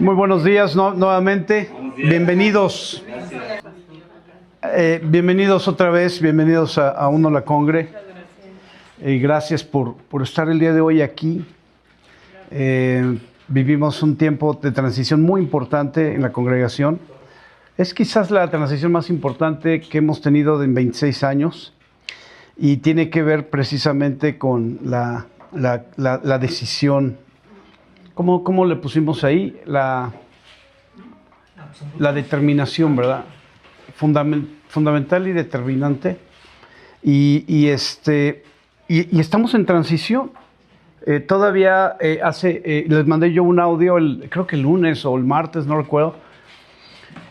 Muy buenos días nuevamente. Buenos días. Bienvenidos. Gracias. Bienvenidos otra vez, bienvenidos a Uno la Congre. Gracias por estar el día de hoy aquí. Vivimos un tiempo de transición muy importante en la congregación. Es quizás la transición más importante que hemos tenido en 26 años y tiene que ver precisamente con la decisión. ¿Cómo le pusimos ahí? La determinación, ¿verdad? Fundamental y determinante. Y estamos en transición. Todavía les mandé yo un audio, creo que el lunes o el martes, no recuerdo,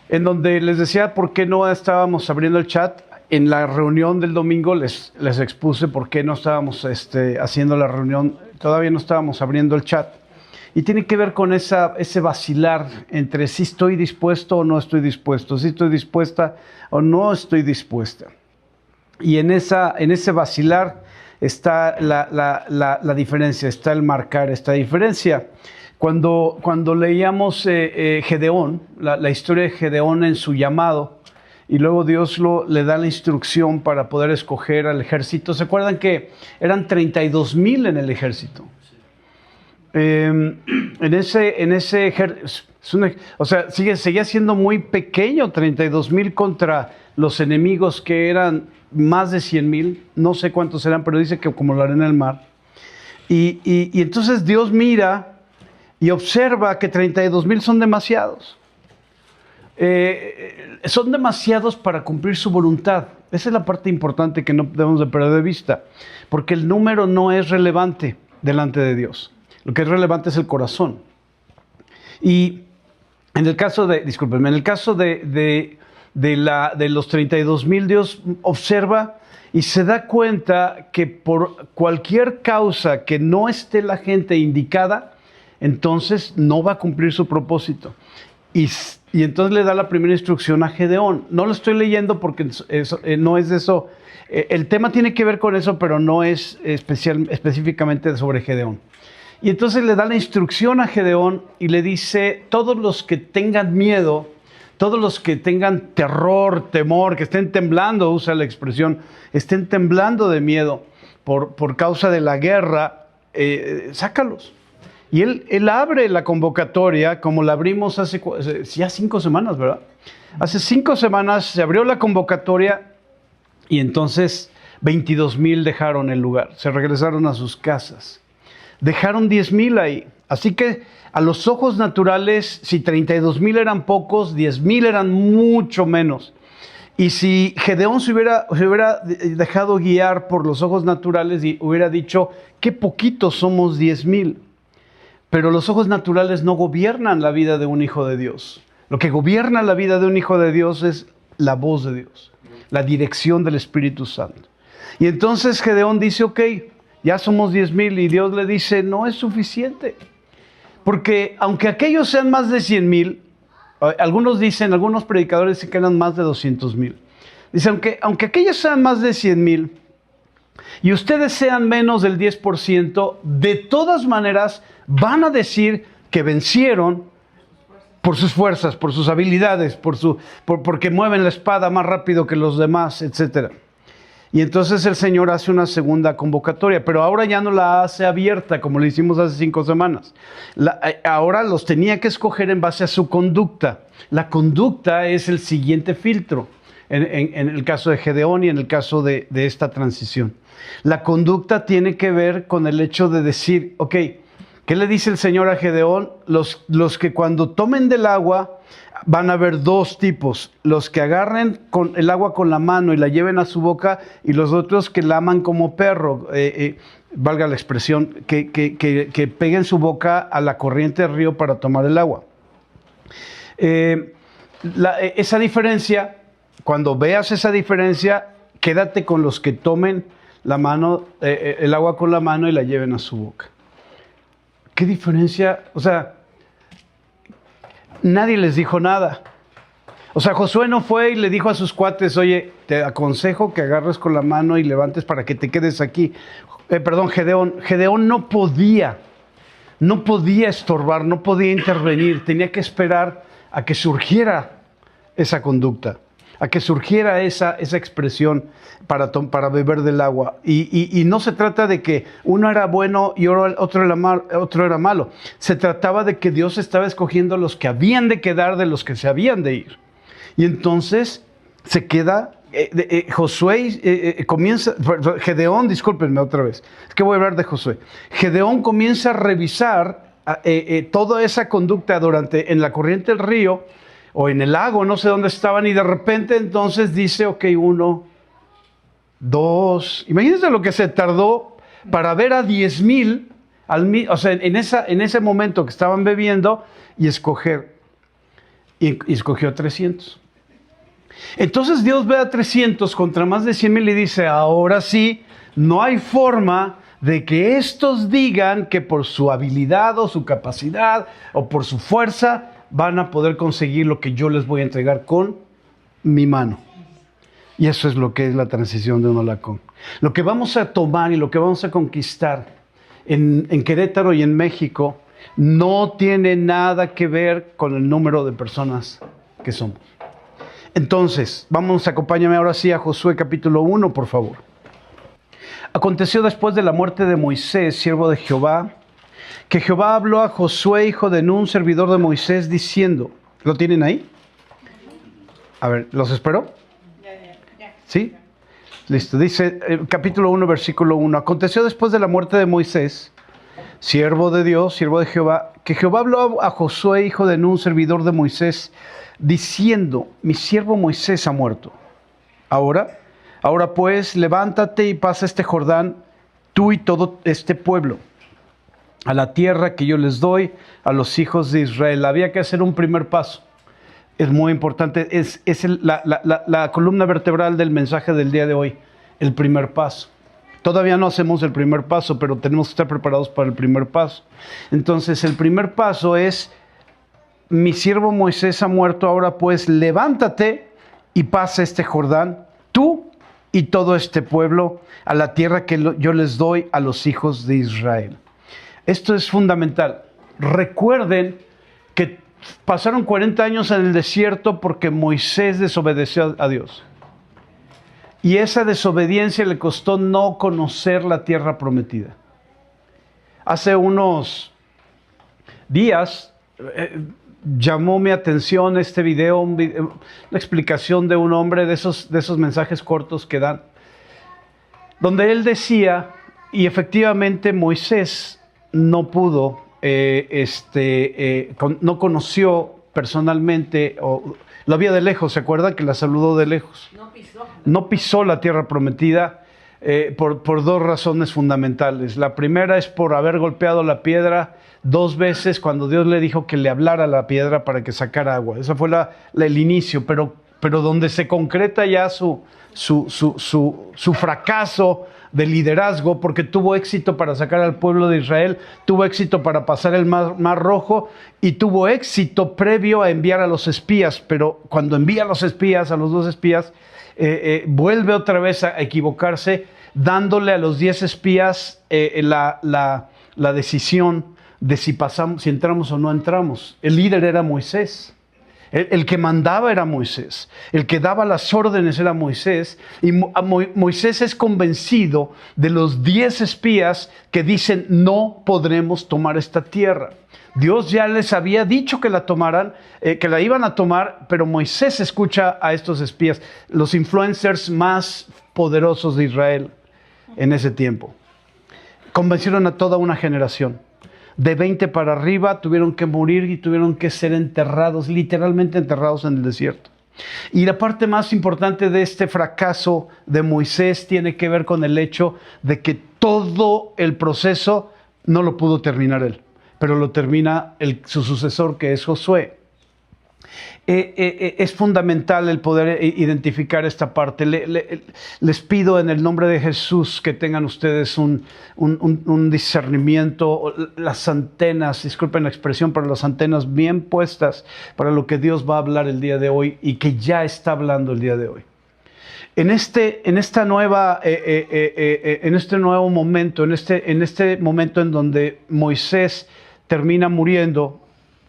en donde les decía por qué no estábamos abriendo el chat. En la reunión del domingo les expuse por qué no estábamos haciendo la reunión, todavía no estábamos abriendo el chat. Y tiene que ver con ese vacilar entre si estoy dispuesto o no estoy dispuesto, si estoy dispuesta o no estoy dispuesta. Y en ese vacilar está la diferencia, está el marcar esta diferencia. Cuando leíamos Gedeón, la historia de Gedeón en su llamado, y luego Dios le da la instrucción para poder escoger al ejército. ¿Se acuerdan que eran 32,000 en el ejército? En ese ejército, o sea, seguía siendo muy pequeño, 32,000 contra los enemigos que eran más de 100,000, no sé cuántos eran, pero dice que como la arena del mar. Y entonces Dios mira y observa que 32,000 son demasiados. Son demasiados para cumplir su voluntad. Esa es la parte importante que no debemos de perder de vista, porque el número no es relevante delante de Dios. Lo que es relevante es el corazón. Y en el caso de los 32,000, Dios observa y se da cuenta que por cualquier causa que no esté la gente indicada, entonces no va a cumplir su propósito. Y entonces le da la primera instrucción a Gedeón. No lo estoy leyendo porque no es de eso. El tema tiene que ver con eso, pero no es específicamente sobre Gedeón. Y entonces le da la instrucción a Gedeón y le dice: todos los que tengan miedo, todos los que tengan terror, temor, que estén temblando, usa la expresión, estén temblando de miedo por causa de la guerra, sácalos. Y él abre la convocatoria como la abrimos hace ya 5 semanas, ¿verdad? Hace 5 semanas se abrió la convocatoria y entonces 22,000 dejaron el lugar, se regresaron a sus casas. Dejaron 10,000 ahí. Así que a los ojos naturales, si 32,000 eran pocos, 10,000 eran mucho menos. Y si Gedeón se hubiera dejado guiar por los ojos naturales y hubiera dicho: qué poquitos somos 10,000. Pero los ojos naturales no gobiernan la vida de un hijo de Dios. Lo que gobierna la vida de un hijo de Dios es la voz de Dios, la dirección del Espíritu Santo. Y entonces Gedeón dice: ok, ya somos 10,000, y Dios le dice: no es suficiente. Porque aunque aquellos sean más de 100,000, algunos predicadores dicen que eran más de 200,000. Dice, aunque aquellos sean más de 100,000 y ustedes sean menos del 10%, de todas maneras van a decir que vencieron por sus fuerzas, por sus habilidades, porque mueven la espada más rápido que los demás, etc. Y entonces el Señor hace una segunda convocatoria, pero ahora ya no la hace abierta como le hicimos hace 5 semanas. Ahora los tenía que escoger en base a su conducta. La conducta es el siguiente filtro en el caso de Gedeón y en el caso de esta transición. La conducta tiene que ver con el hecho de decir: ok, ¿qué le dice el Señor a Gedeón? Los que cuando tomen del agua van a haber 2 tipos: los que agarren el agua con la mano y la lleven a su boca, y los otros que laman como perro, valga la expresión, que peguen su boca a la corriente del río para tomar el agua. Esa diferencia, cuando veas esa diferencia, quédate con los que tomen el agua con la mano y la lleven a su boca. ¿Qué diferencia? O sea, nadie les dijo nada. O sea, Josué no fue y le dijo a sus cuates: oye, te aconsejo que agarres con la mano y levantes para que te quedes aquí. Gedeón no podía no podía estorbar, no podía intervenir, tenía que esperar a que surgiera esa conducta, a que surgiera esa expresión para beber del agua. Y no se trata de que uno era bueno y otro era malo. Se trataba de que Dios estaba escogiendo los que habían de quedar de los que se habían de ir. Y entonces se queda Josué, comienza, Gedeón, discúlpenme otra vez, es que voy a hablar de Josué. Gedeón comienza a revisar toda esa conducta en la corriente del río, o en el lago, no sé dónde estaban, y de repente entonces dice, ok, 1, 2, imagínense lo que se tardó para ver a 10,000, o sea, en ese momento que estaban bebiendo, y escoger, y escogió 300. Entonces Dios ve a 300 contra más de 100,000 y dice, ahora sí, no hay forma de que estos digan que por su habilidad o su capacidad o por su fuerza van a poder conseguir lo que yo les voy a entregar con mi mano. Y eso es lo que es la transición de un Olacón. Lo que vamos a tomar y lo que vamos a conquistar en Querétaro y en México no tiene nada que ver con el número de personas que somos. Entonces, acompáñame ahora sí a Josué capítulo 1, por favor. Aconteció después de la muerte de Moisés, siervo de Jehová, que Jehová habló a Josué, hijo de Nun, servidor de Moisés, diciendo, ¿lo tienen ahí? A ver, ¿los espero? ¿Sí? Listo, dice capítulo 1, versículo 1. Aconteció después de la muerte de Moisés, siervo de Dios, siervo de Jehová, que Jehová habló a Josué, hijo de Nun, servidor de Moisés, diciendo, mi siervo Moisés ha muerto. Ahora pues, levántate y pasa este Jordán, tú y todo este pueblo, a la tierra que yo les doy a los hijos de Israel. Había que hacer un primer paso. Es muy importante, es la columna vertebral del mensaje del día de hoy, el primer paso. Todavía no hacemos el primer paso, pero tenemos que estar preparados para el primer paso. Entonces, el primer paso es, mi siervo Moisés ha muerto, ahora pues levántate y pasa este Jordán, tú y todo este pueblo, a la tierra que yo les doy a los hijos de Israel. Esto es fundamental. Recuerden que pasaron 40 años en el desierto porque Moisés desobedeció a Dios. Y esa desobediencia le costó no conocer la tierra prometida. Hace unos días llamó mi atención este video, una explicación de un hombre de esos mensajes cortos que dan, donde él decía, y efectivamente Moisés no pudo, no conoció personalmente, o la vio de lejos, ¿se acuerdan que la saludó de lejos? No pisó la tierra prometida por dos razones fundamentales. La primera es por haber golpeado la piedra 2 veces cuando Dios le dijo que le hablara a la piedra para que sacara agua. Ese fue el inicio, pero donde se concreta ya su fracaso de liderazgo, porque tuvo éxito para sacar al pueblo de Israel, tuvo éxito para pasar el mar Rojo y tuvo éxito previo a enviar a los espías, pero cuando envía a los espías, a los 2 espías, vuelve otra vez a equivocarse, dándole a los 10 espías la decisión de si entramos o no entramos. El líder era Moisés. El que mandaba era Moisés, el que daba las órdenes era Moisés, y Moisés es convencido de los 10 espías que dicen no podremos tomar esta tierra. Dios ya les había dicho que la tomaran, que la iban a tomar, pero Moisés escucha a estos espías, los influencers más poderosos de Israel en ese tiempo. Convencieron a toda una generación. De 20 para arriba tuvieron que morir y tuvieron que ser enterrados, literalmente enterrados en el desierto. Y la parte más importante de este fracaso de Moisés tiene que ver con el hecho de que todo el proceso no lo pudo terminar él, pero lo termina su sucesor, que es Josué. Es fundamental el poder identificar esta parte. Les pido en el nombre de Jesús que tengan ustedes un discernimiento, las antenas, disculpen la expresión, pero las antenas bien puestas para lo que Dios va a hablar el día de hoy y que ya está hablando el día de hoy. En este nuevo momento, en este momento en donde Moisés termina muriendo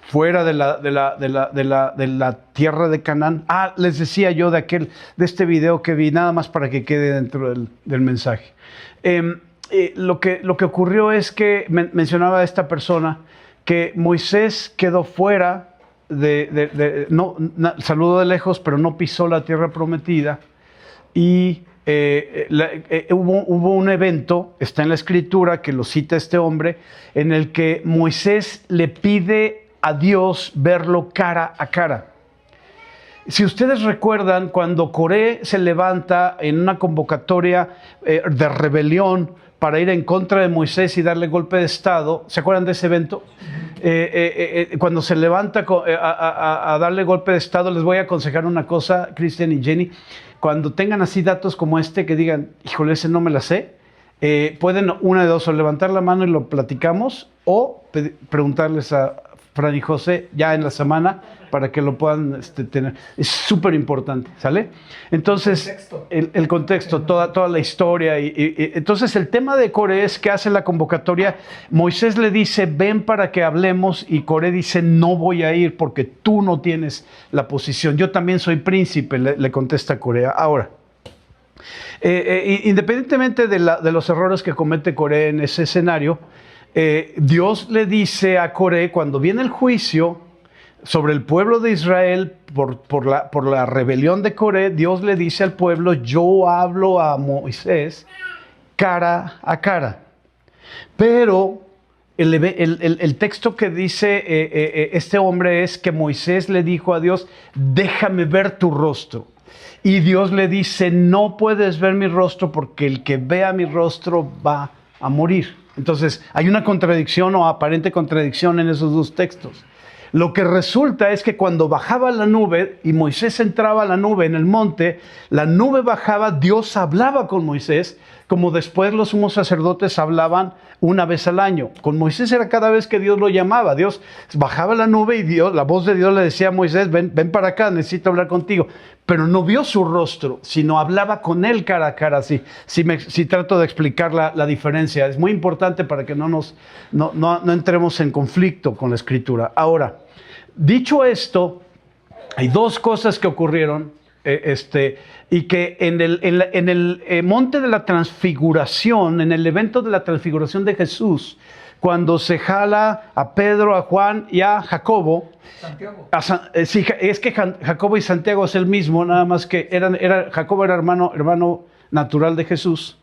fuera de la tierra de Canaán. Les decía yo de este video que vi, nada más para que quede dentro del mensaje. Lo que ocurrió es que mencionaba esta persona que Moisés quedó fuera saludó de lejos, pero no pisó la tierra prometida. Y hubo un evento, está en la escritura, que lo cita este hombre, en el que Moisés le pide a Dios verlo cara a cara. Si ustedes recuerdan, cuando Coré se levanta en una convocatoria de rebelión para ir en contra de Moisés y darle golpe de estado, ¿se acuerdan de ese evento? Cuando se levanta a darle golpe de estado, les voy a aconsejar una cosa, Cristian y Jenny. Cuando tengan así datos como este que digan, híjole, ese no me la sé, pueden una de dos, o levantar la mano y lo platicamos, o preguntarles a Fran y José ya en la semana para que lo puedan tener. Es súper importante, ¿sale? Entonces, el contexto, toda la historia. Entonces, el tema de Coré es que hace la convocatoria. Moisés le dice, ven para que hablemos, y Coré dice, no voy a ir porque tú no tienes la posición. Yo también soy príncipe, le contesta Coré. Ahora, independientemente de los errores que comete Coré en ese escenario, Dios le dice a Coré, cuando viene el juicio sobre el pueblo de Israel por la rebelión de Coré, Dios le dice al pueblo, yo hablo a Moisés cara a cara. Pero el texto que dice este hombre es que Moisés le dijo a Dios, déjame ver tu rostro. Y Dios le dice, no puedes ver mi rostro porque el que vea mi rostro va a morir. Entonces, hay una contradicción o aparente contradicción en esos dos textos. Lo que resulta es que cuando bajaba la nube y Moisés entraba a la nube en el monte, la nube bajaba, Dios hablaba con Moisés, como después los sumos sacerdotes hablaban una vez al año. Con Moisés era cada vez que Dios lo llamaba. Dios bajaba la nube y la voz de Dios le decía a Moisés, ven para acá, necesito hablar contigo. Pero no vio su rostro, sino hablaba con él cara a cara. Si trato de explicar la diferencia. Es muy importante para que no entremos en conflicto con la Escritura. Ahora, dicho esto, hay dos cosas que ocurrieron y que en el monte de la transfiguración, en el evento de la transfiguración de Jesús, cuando se jala a Pedro, a Juan y a Jacobo. Santiago. Sí, es que Jacobo y Santiago es el mismo, nada más que Jacobo era hermano natural de Jesús.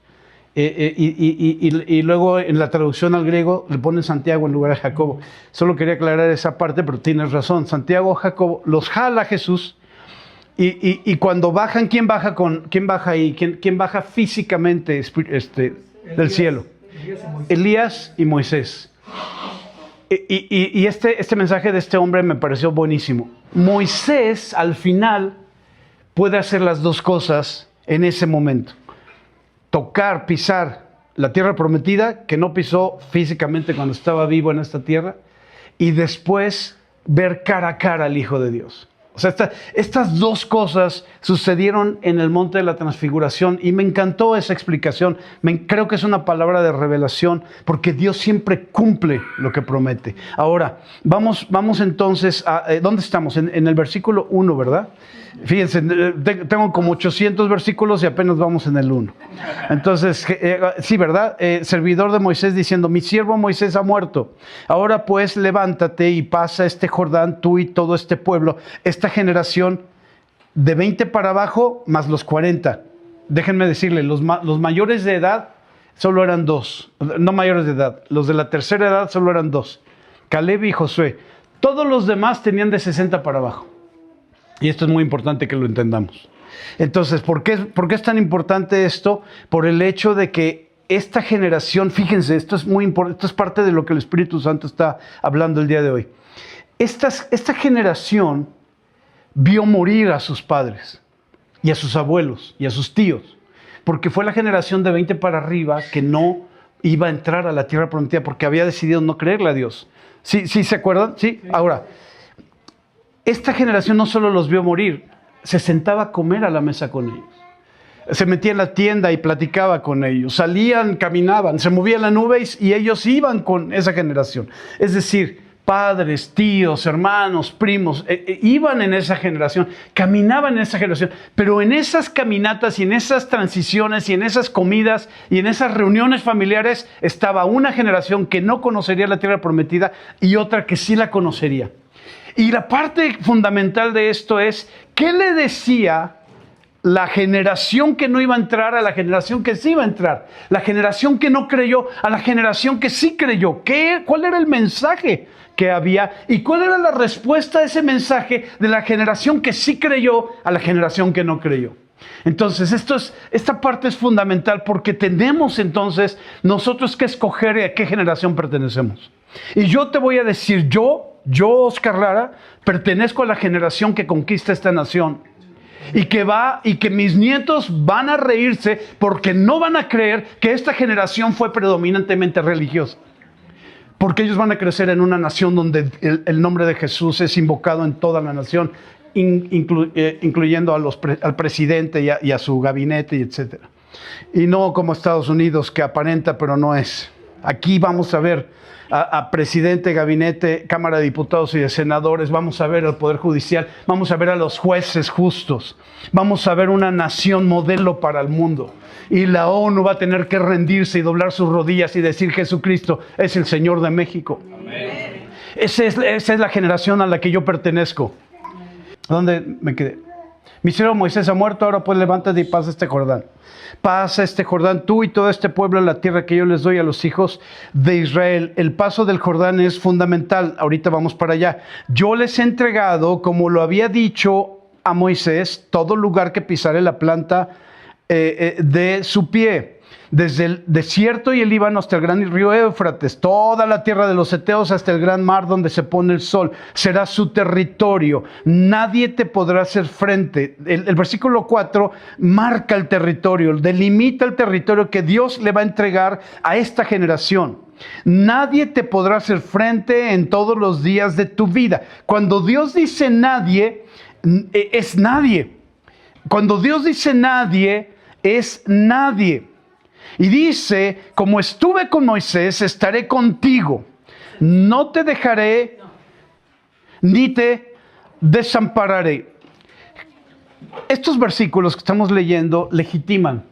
Y luego en la traducción al griego le ponen Santiago en lugar de Jacobo. Solo quería aclarar esa parte, pero tienes razón. Santiago, Jacobo, los jala Jesús. Y cuando bajan, ¿quién baja ahí? ¿Quién baja físicamente del cielo? Elías y Moisés. Y este mensaje de este hombre me pareció buenísimo. Moisés al final puede hacer las dos cosas en ese momento. Pisar la tierra prometida, que no pisó físicamente cuando estaba vivo en esta tierra, y después ver cara a cara al Hijo de Dios. O sea, estas dos cosas sucedieron en el monte de la transfiguración y me encantó esa explicación. Creo que es una palabra de revelación porque Dios siempre cumple lo que promete. Ahora, vamos entonces a... ¿dónde estamos? En el versículo 1, ¿verdad? Fíjense, tengo como 800 versículos y apenas vamos en el 1. Entonces, sí, ¿verdad? Servidor de Moisés diciendo, mi siervo Moisés ha muerto. Ahora pues levántate y pasa este Jordán, tú y todo este pueblo, esta generación de 20 para abajo más los 40. Déjenme decirle, los mayores de edad solo eran dos. No mayores de edad, los de la tercera edad solo eran dos. Caleb y Josué. Todos los demás tenían de 60 para abajo. Y esto es muy importante que lo entendamos. Entonces, ¿por qué es tan importante esto? Por el hecho de que esta generación, fíjense, esto es muy importante, esto es parte de lo que el Espíritu Santo está hablando el día de hoy. Esta generación vio morir a sus padres y a sus abuelos y a sus tíos, porque fue la generación de 20 para arriba que no iba a entrar a la tierra prometida porque había decidido no creerle a Dios. ¿Sí se acuerdan? ¿Sí? Ahora, esta generación no solo los vio morir, se sentaba a comer a la mesa con ellos. se metía en la tienda y platicaba con ellos. Salían, caminaban, se movía la nube y ellos iban con esa generación. Es decir, padres, tíos, hermanos, primos, iban en esa generación, caminaban en esa generación, pero en esas caminatas y en esas transiciones y en esas comidas y en esas reuniones familiares estaba una generación que no conocería la tierra prometida y otra que sí la conocería. Y la parte fundamental de esto es, ¿qué le decía la generación que no iba a entrar a la generación que sí iba a entrar? La generación que no creyó a la generación que sí creyó. ¿Cuál era el mensaje que había? ¿Y cuál era la respuesta a ese mensaje de la generación que sí creyó a la generación que no creyó? Entonces, esta parte es fundamental porque tenemos entonces nosotros que escoger a qué generación pertenecemos. Y yo te voy a decir, yo, Oscar Lara, pertenezco a la generación que conquista esta nación. Y que mis nietos van a reírse porque no van a creer que esta generación fue predominantemente religiosa. Porque ellos van a crecer en una nación donde el nombre de Jesús es invocado en toda la nación, incluyendo al presidente y a su gabinete, etc. Y no como Estados Unidos, que aparenta pero no es. Aquí vamos a ver a presidente, gabinete, Cámara de Diputados y de Senadores, vamos a ver al Poder Judicial, vamos a ver a los jueces justos, vamos a ver una nación modelo para el mundo. Y la ONU va a tener que rendirse y doblar sus rodillas y decir: Jesucristo es el Señor de México. Amén. Esa es la generación a la que yo pertenezco. ¿Dónde me quedé? Mi siervo Moisés ha muerto, ahora pues levántate y pasa este Jordán. Pasa este Jordán, tú y todo este pueblo, a la tierra que yo les doy a los hijos de Israel. El paso del Jordán es fundamental. Ahorita vamos para allá. Yo les he entregado, como lo había dicho a Moisés, todo lugar que pisare la planta de su pie. Desde el desierto y el Líbano hasta el gran río Éufrates, toda la tierra de los heteos hasta el gran mar donde se pone el sol, será su territorio. Nadie te podrá hacer frente. El versículo 4 marca el territorio, delimita el territorio que Dios le va a entregar a esta generación. Nadie te podrá hacer frente en todos los días de tu vida. Cuando Dios dice nadie, es nadie. Cuando Dios dice nadie, es nadie. Y dice: como estuve con Moisés, estaré contigo. No te dejaré ni te desampararé. Estos versículos que estamos leyendo legitiman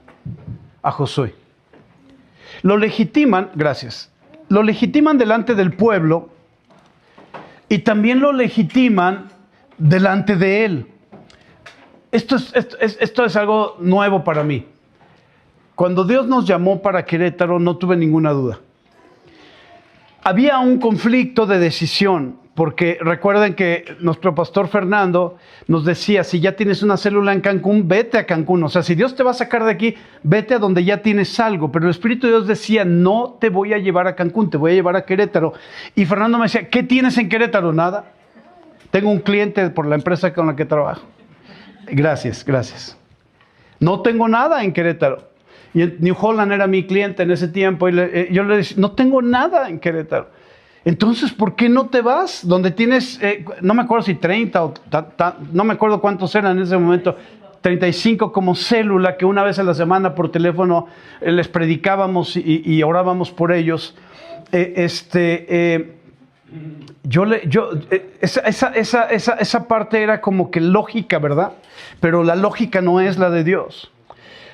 a Josué. Lo legitiman, gracias. Lo legitiman delante del pueblo y también lo legitiman delante de él. Esto es algo nuevo para mí. Cuando Dios nos llamó para Querétaro, no tuve ninguna duda. Había un conflicto de decisión, porque recuerden que nuestro pastor Fernando nos decía: si ya tienes una célula en Cancún, vete a Cancún. O sea, si Dios te va a sacar de aquí, vete a donde ya tienes algo. Pero el Espíritu de Dios decía: no te voy a llevar a Cancún, te voy a llevar a Querétaro. Y Fernando me decía: ¿qué tienes en Querétaro? Nada. Tengo un cliente por la empresa con la que trabajo. Gracias. No tengo nada en Querétaro. Y New Holland era mi cliente en ese tiempo. Y yo le decía: no tengo nada en Querétaro. Entonces, ¿por qué no te vas? Donde tienes, no me acuerdo si 30 o no me acuerdo cuántos eran en ese momento, 35 como célula, que una vez a la semana por teléfono les predicábamos y orábamos por ellos. Esa parte era como que lógica, ¿verdad? Pero la lógica no es la de Dios.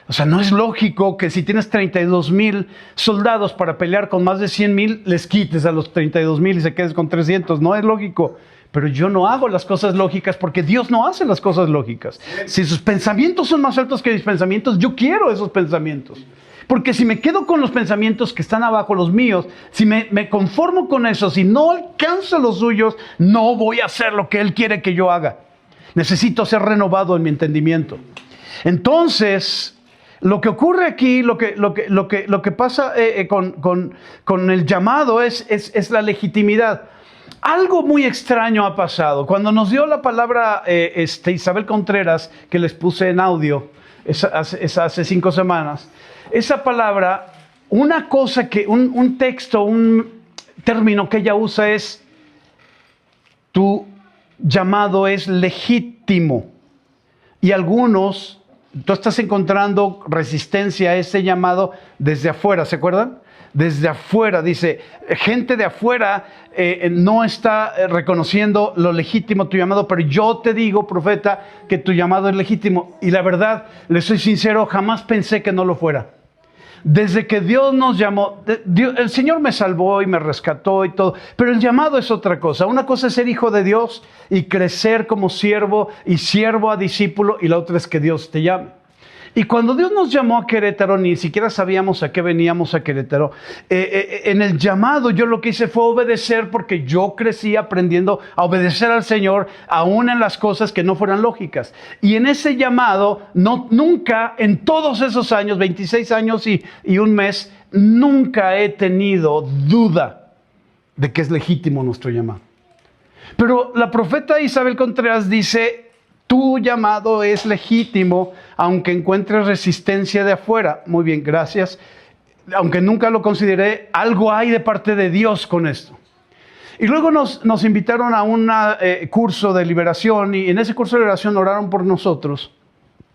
O sea, no es lógico que si tienes 32,000 soldados para pelear con más de 100,000, les quites a los 32,000 y se quedes con 300. No es lógico. Pero yo no hago las cosas lógicas porque Dios no hace las cosas lógicas. Si sus pensamientos son más altos que mis pensamientos, yo quiero esos pensamientos. Porque si me quedo con los pensamientos que están abajo, los míos, si me conformo con eso, si no alcanzo los suyos, no voy a hacer lo que Él quiere que yo haga. Necesito ser renovado en mi entendimiento. Entonces, lo que ocurre aquí, lo que pasa con el llamado es la legitimidad. Algo muy extraño ha pasado. Cuando nos dio la palabra Isabel Contreras, que les puse en audio hace 5 semanas, esa palabra, una cosa que, un texto, un término que ella usa es: tu llamado es legítimo. Y algunos tú estás encontrando resistencia a ese llamado desde afuera, ¿se acuerdan? Desde afuera, dice, gente de afuera no está reconociendo lo legítimo tu llamado, pero yo te digo, profeta, que tu llamado es legítimo. Y la verdad, le soy sincero, jamás pensé que no lo fuera. Desde que Dios nos llamó, el Señor me salvó y me rescató y todo, pero el llamado es otra cosa. Una cosa es ser hijo de Dios y crecer como siervo y siervo a discípulo, y la otra es que Dios te llame. Y cuando Dios nos llamó a Querétaro, ni siquiera sabíamos a qué veníamos a Querétaro. En el llamado yo lo que hice fue obedecer, porque yo crecí aprendiendo a obedecer al Señor, aún en las cosas que no fueran lógicas. Y en ese llamado, nunca, en todos esos años, 26 años y un mes, nunca he tenido duda de que es legítimo nuestro llamado. Pero la profeta Isabel Contreras dice, tu llamado es legítimo, aunque encuentres resistencia de afuera. Muy bien, gracias. Aunque nunca lo consideré, algo hay de parte de Dios con esto. Y luego nos invitaron a un curso de liberación, y en ese curso de liberación oraron por nosotros.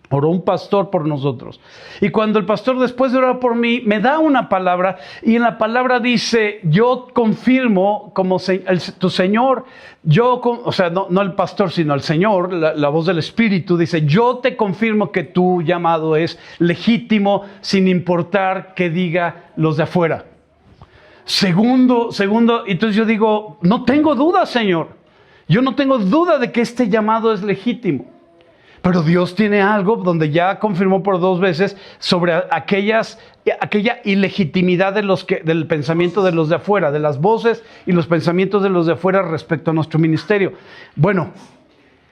Oró un pastor por nosotros. Y cuando el pastor, después de orar por mí, me da una palabra, y en la palabra dice, yo confirmo como tu Señor, o sea, no el pastor, sino el Señor, la voz del Espíritu, dice, yo te confirmo que tu llamado es legítimo, sin importar que diga los de afuera. Segundo, entonces yo digo, no tengo duda, Señor. Yo no tengo duda de que este llamado es legítimo. Pero Dios tiene algo donde ya confirmó por 2 veces sobre aquella ilegitimidad del pensamiento de los de afuera, de las voces y los pensamientos de los de afuera respecto a nuestro ministerio. Bueno,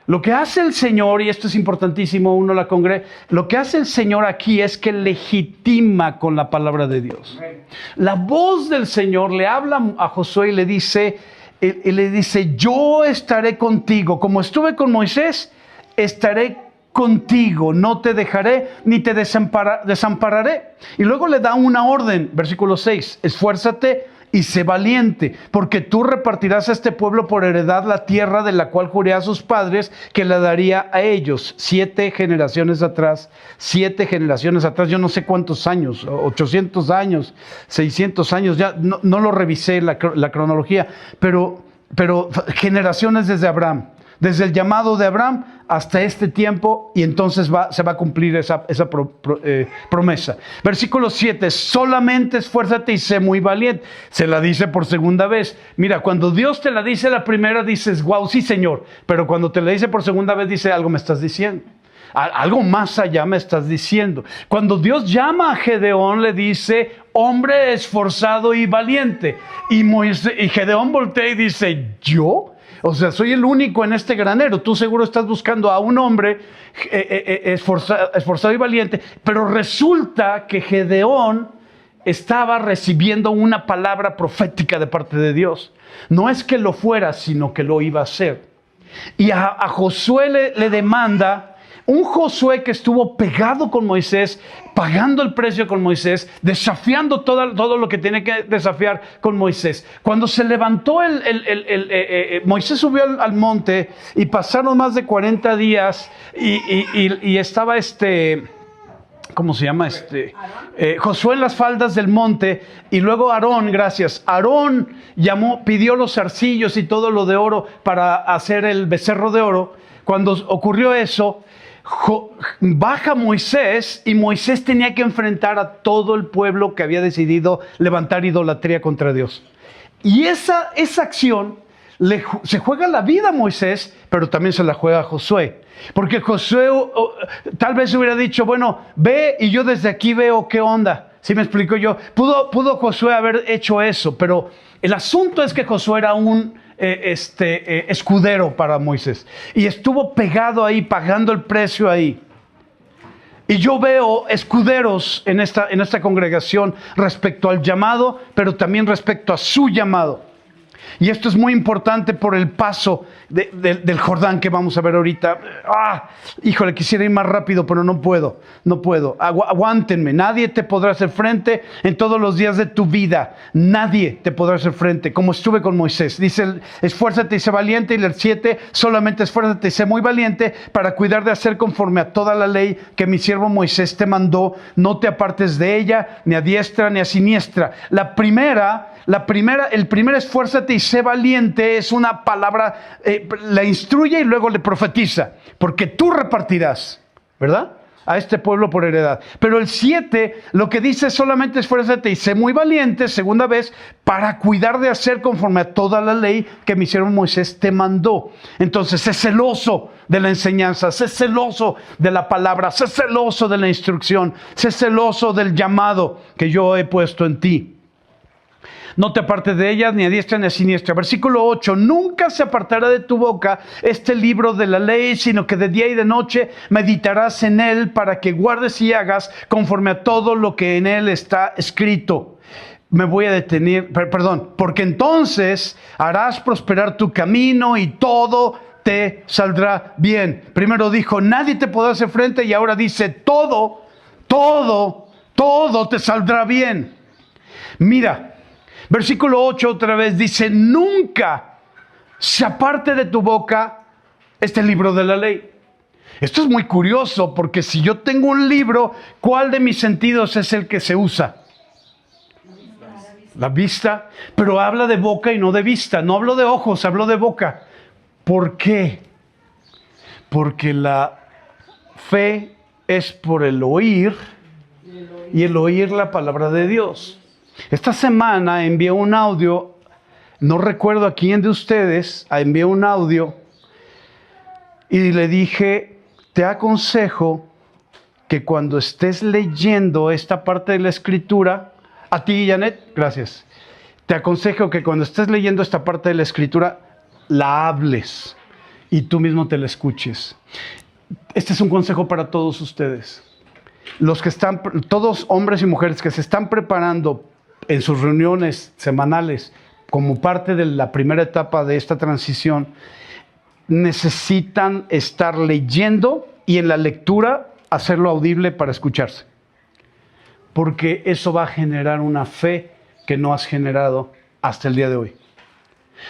lo que hace el Señor, y esto es importantísimo, uno la congregue, lo que hace el Señor aquí es que legitima con la palabra de Dios. La voz del Señor le habla a Josué y le dice, yo estaré contigo, como estuve con Moisés, estaré contigo, no te dejaré ni te desampararé. Y luego le da una orden, versículo 6, esfuérzate y sé valiente, porque tú repartirás a este pueblo por heredad la tierra de la cual juré a sus padres que la daría a ellos. 7 generaciones atrás, yo no sé cuántos años, 800 años, 600 años, ya no lo revisé la cronología, pero generaciones desde Abraham. Desde el llamado de Abraham hasta este tiempo, y entonces se va a cumplir esa promesa. Versículo 7, solamente esfuérzate y sé muy valiente. Se la dice por segunda vez. Mira, cuando Dios te la dice la primera, dices, wow, sí, Señor. Pero cuando te la dice por segunda vez, dice, algo me estás diciendo. Algo más allá me estás diciendo. Cuando Dios llama a Gedeón, le dice, hombre esforzado y valiente. Y Gedeón voltea y dice, ¿yo? O sea, soy el único en este granero. Tú seguro estás buscando a un hombre esforzado y valiente. Pero resulta que Gedeón estaba recibiendo una palabra profética de parte de Dios. No es que lo fuera, sino que lo iba a hacer. Y a Josué le demanda, un Josué que estuvo pegado con Moisés, pagando el precio con Moisés, desafiando todo lo que tiene que desafiar con Moisés. Cuando se levantó Moisés subió al monte y pasaron más de 40 días y estaba ¿cómo se llama? Josué en las faldas del monte, y luego Aarón pidió los zarcillos y todo lo de oro para hacer el becerro de oro. Cuando ocurrió eso, baja Moisés, y Moisés tenía que enfrentar a todo el pueblo que había decidido levantar idolatría contra Dios. Y esa acción se juega la vida a Moisés, pero también se la juega a Josué. Porque Josué tal vez hubiera dicho, bueno, ve y yo desde aquí veo qué onda. ¿Sí me explico yo? Pudo Josué haber hecho eso, pero el asunto es que Josué era un escudero para Moisés, y estuvo pegado ahí, pagando el precio ahí. Y yo veo escuderos en esta congregación respecto al llamado, pero también respecto a su llamado. Y esto es muy importante por el paso del Jordán que vamos a ver ahorita. Híjole, quisiera ir más rápido, pero no puedo. Aguántenme. Nadie te podrá hacer frente en todos los días de tu vida. Nadie te podrá hacer frente, como estuve con Moisés. Dice, esfuérzate y sé valiente. Y el 7, solamente esfuérzate y sé muy valiente para cuidar de hacer conforme a toda la ley que mi siervo Moisés te mandó. No te apartes de ella, ni a diestra ni a siniestra. El primer esfuérzate y sé valiente es una palabra, la instruye y luego le profetiza, porque tú repartirás, ¿verdad?, a este pueblo por heredad. Pero el 7, lo que dice solamente esfuérzate y sé muy valiente, segunda vez, para cuidar de hacer conforme a toda la ley que mi siervo Moisés te mandó. Entonces, sé celoso de la enseñanza, sé celoso de la palabra, sé celoso de la instrucción, sé celoso del llamado que yo he puesto en ti. No te apartes de ellas, ni a diestra ni a siniestra. Versículo 8, nunca se apartará de tu boca este libro de la ley, sino que de día y de noche meditarás en él para que guardes y hagas conforme a todo lo que en él está escrito. Me voy a detener, porque entonces harás prosperar tu camino y todo te saldrá bien. Primero dijo, nadie te podrá hacer frente, y ahora dice, todo te saldrá bien. Mira, versículo 8 otra vez dice, nunca se aparte de tu boca este libro de la ley. Esto es muy curioso, porque si yo tengo un libro, ¿cuál de mis sentidos es el que se usa? La vista. Pero habla de boca y no de vista. No hablo de ojos, hablo de boca. ¿Por qué? Porque la fe es por el oír, y el oír la palabra de Dios. Esta semana envié un audio, no recuerdo a quién de ustedes, envié un audio y le dije, te aconsejo que cuando estés leyendo esta parte de la escritura, a ti, Janet, gracias, te aconsejo que cuando estés leyendo esta parte de la escritura, la hables y tú mismo te la escuches. Este es un consejo para todos ustedes. Los que están, todos hombres y mujeres que se están preparando en sus reuniones semanales como parte de la primera etapa de esta transición, necesitan estar leyendo y en la lectura hacerlo audible para escucharse. Porque eso va a generar una fe que no has generado hasta el día de hoy.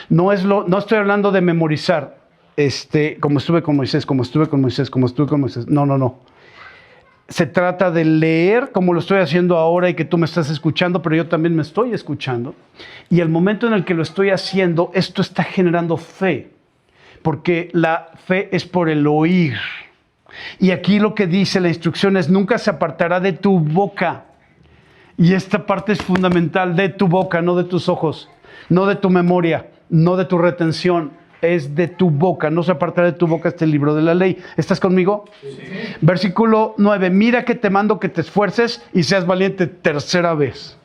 No estoy hablando de memorizar, como estuve con Moisés. No. Se trata de leer como lo estoy haciendo ahora y que tú me estás escuchando, pero yo también me estoy escuchando. Y el momento en el que lo estoy haciendo, esto está generando fe, porque la fe es por el oír. Y aquí lo que dice la instrucción es, nunca se apartará de tu boca. Y esta parte es fundamental, de tu boca, no de tus ojos, no de tu memoria, no de tu retención. Es de tu boca, no se apartará de tu boca este libro de la ley. ¿Estás conmigo? Sí. Versículo 9, mira que te mando que te esfuerces y seas valiente tercera vez.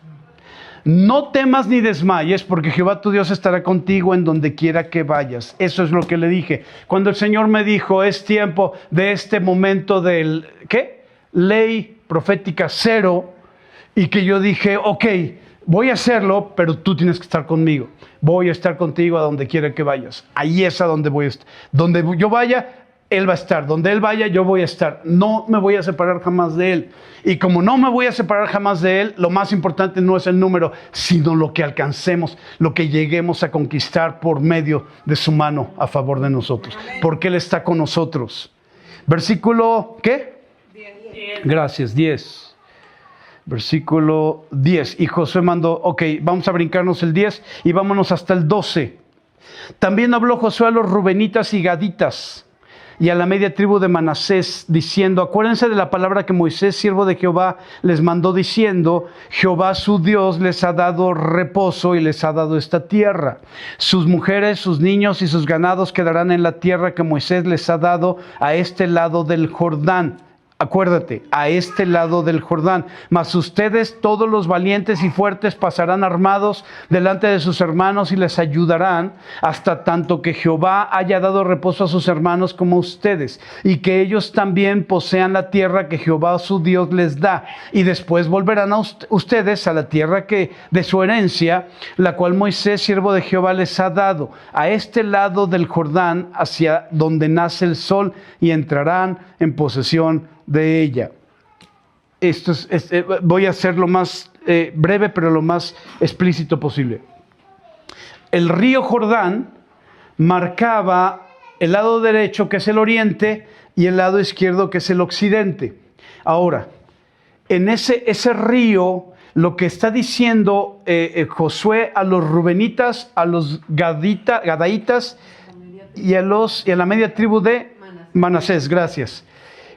No temas ni desmayes, porque Jehová tu Dios estará contigo en donde quiera que vayas. Eso es lo que le dije. Cuando el Señor me dijo, es tiempo de este momento del, ley profética 0, y que yo dije, ok, voy a hacerlo, pero tú tienes que estar conmigo. Voy a estar contigo a donde quiera que vayas. Ahí es a donde voy a estar. Donde yo vaya, Él va a estar. Donde Él vaya, yo voy a estar. No me voy a separar jamás de Él. Y como no me voy a separar jamás de Él, lo más importante no es el número, sino lo que alcancemos, lo que lleguemos a conquistar por medio de su mano a favor de nosotros. Porque Él está con nosotros. Versículo, ¿qué? 10. Gracias, 10. Versículo 10. Y Josué mandó, ok, vamos a brincarnos el 10 y vámonos hasta el 12. También habló Josué a los rubenitas y gaditas y a la media tribu de Manasés, diciendo, acuérdense de la palabra que Moisés, siervo de Jehová, les mandó diciendo, Jehová su Dios les ha dado reposo y les ha dado esta tierra. Sus mujeres, sus niños y sus ganados quedarán en la tierra que Moisés les ha dado a este lado del Jordán. Acuérdate, a este lado del Jordán. Mas ustedes, todos los valientes y fuertes, pasarán armados delante de sus hermanos y les ayudarán hasta tanto que Jehová haya dado reposo a sus hermanos como ustedes, y que ellos también posean la tierra que Jehová su Dios les da. Y después volverán a ustedes a la tierra de su herencia, la cual Moisés, siervo de Jehová, les ha dado, a este lado del Jordán, hacia donde nace el sol, y entrarán en posesión de ella. Esto voy a hacer lo más breve, pero lo más explícito posible. El río Jordán marcaba el lado derecho, que es el oriente, y el lado izquierdo, que es el occidente. Ahora, en ese río, lo que está diciendo Josué a los rubenitas, a los gadaitas y a la media tribu de Manasés, gracias.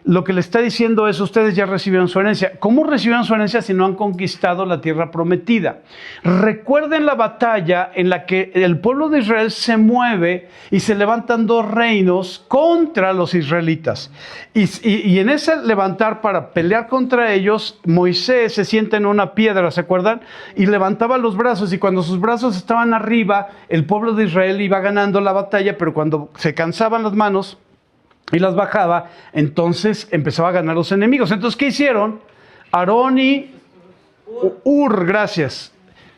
Lo que le está diciendo es: ustedes ya recibieron su herencia. ¿Cómo recibieron su herencia si no han conquistado la tierra prometida? Recuerden la batalla en la que el pueblo de Israel se mueve y se levantan dos reinos contra los israelitas. Y en ese levantar para pelear contra ellos, Moisés se sienta en una piedra, ¿se acuerdan? Y levantaba los brazos, y cuando sus brazos estaban arriba, el pueblo de Israel iba ganando la batalla, pero cuando se cansaban las manos y las bajaba, entonces empezaba a ganar los enemigos. Entonces, ¿qué hicieron? Aarón y Ur, gracias,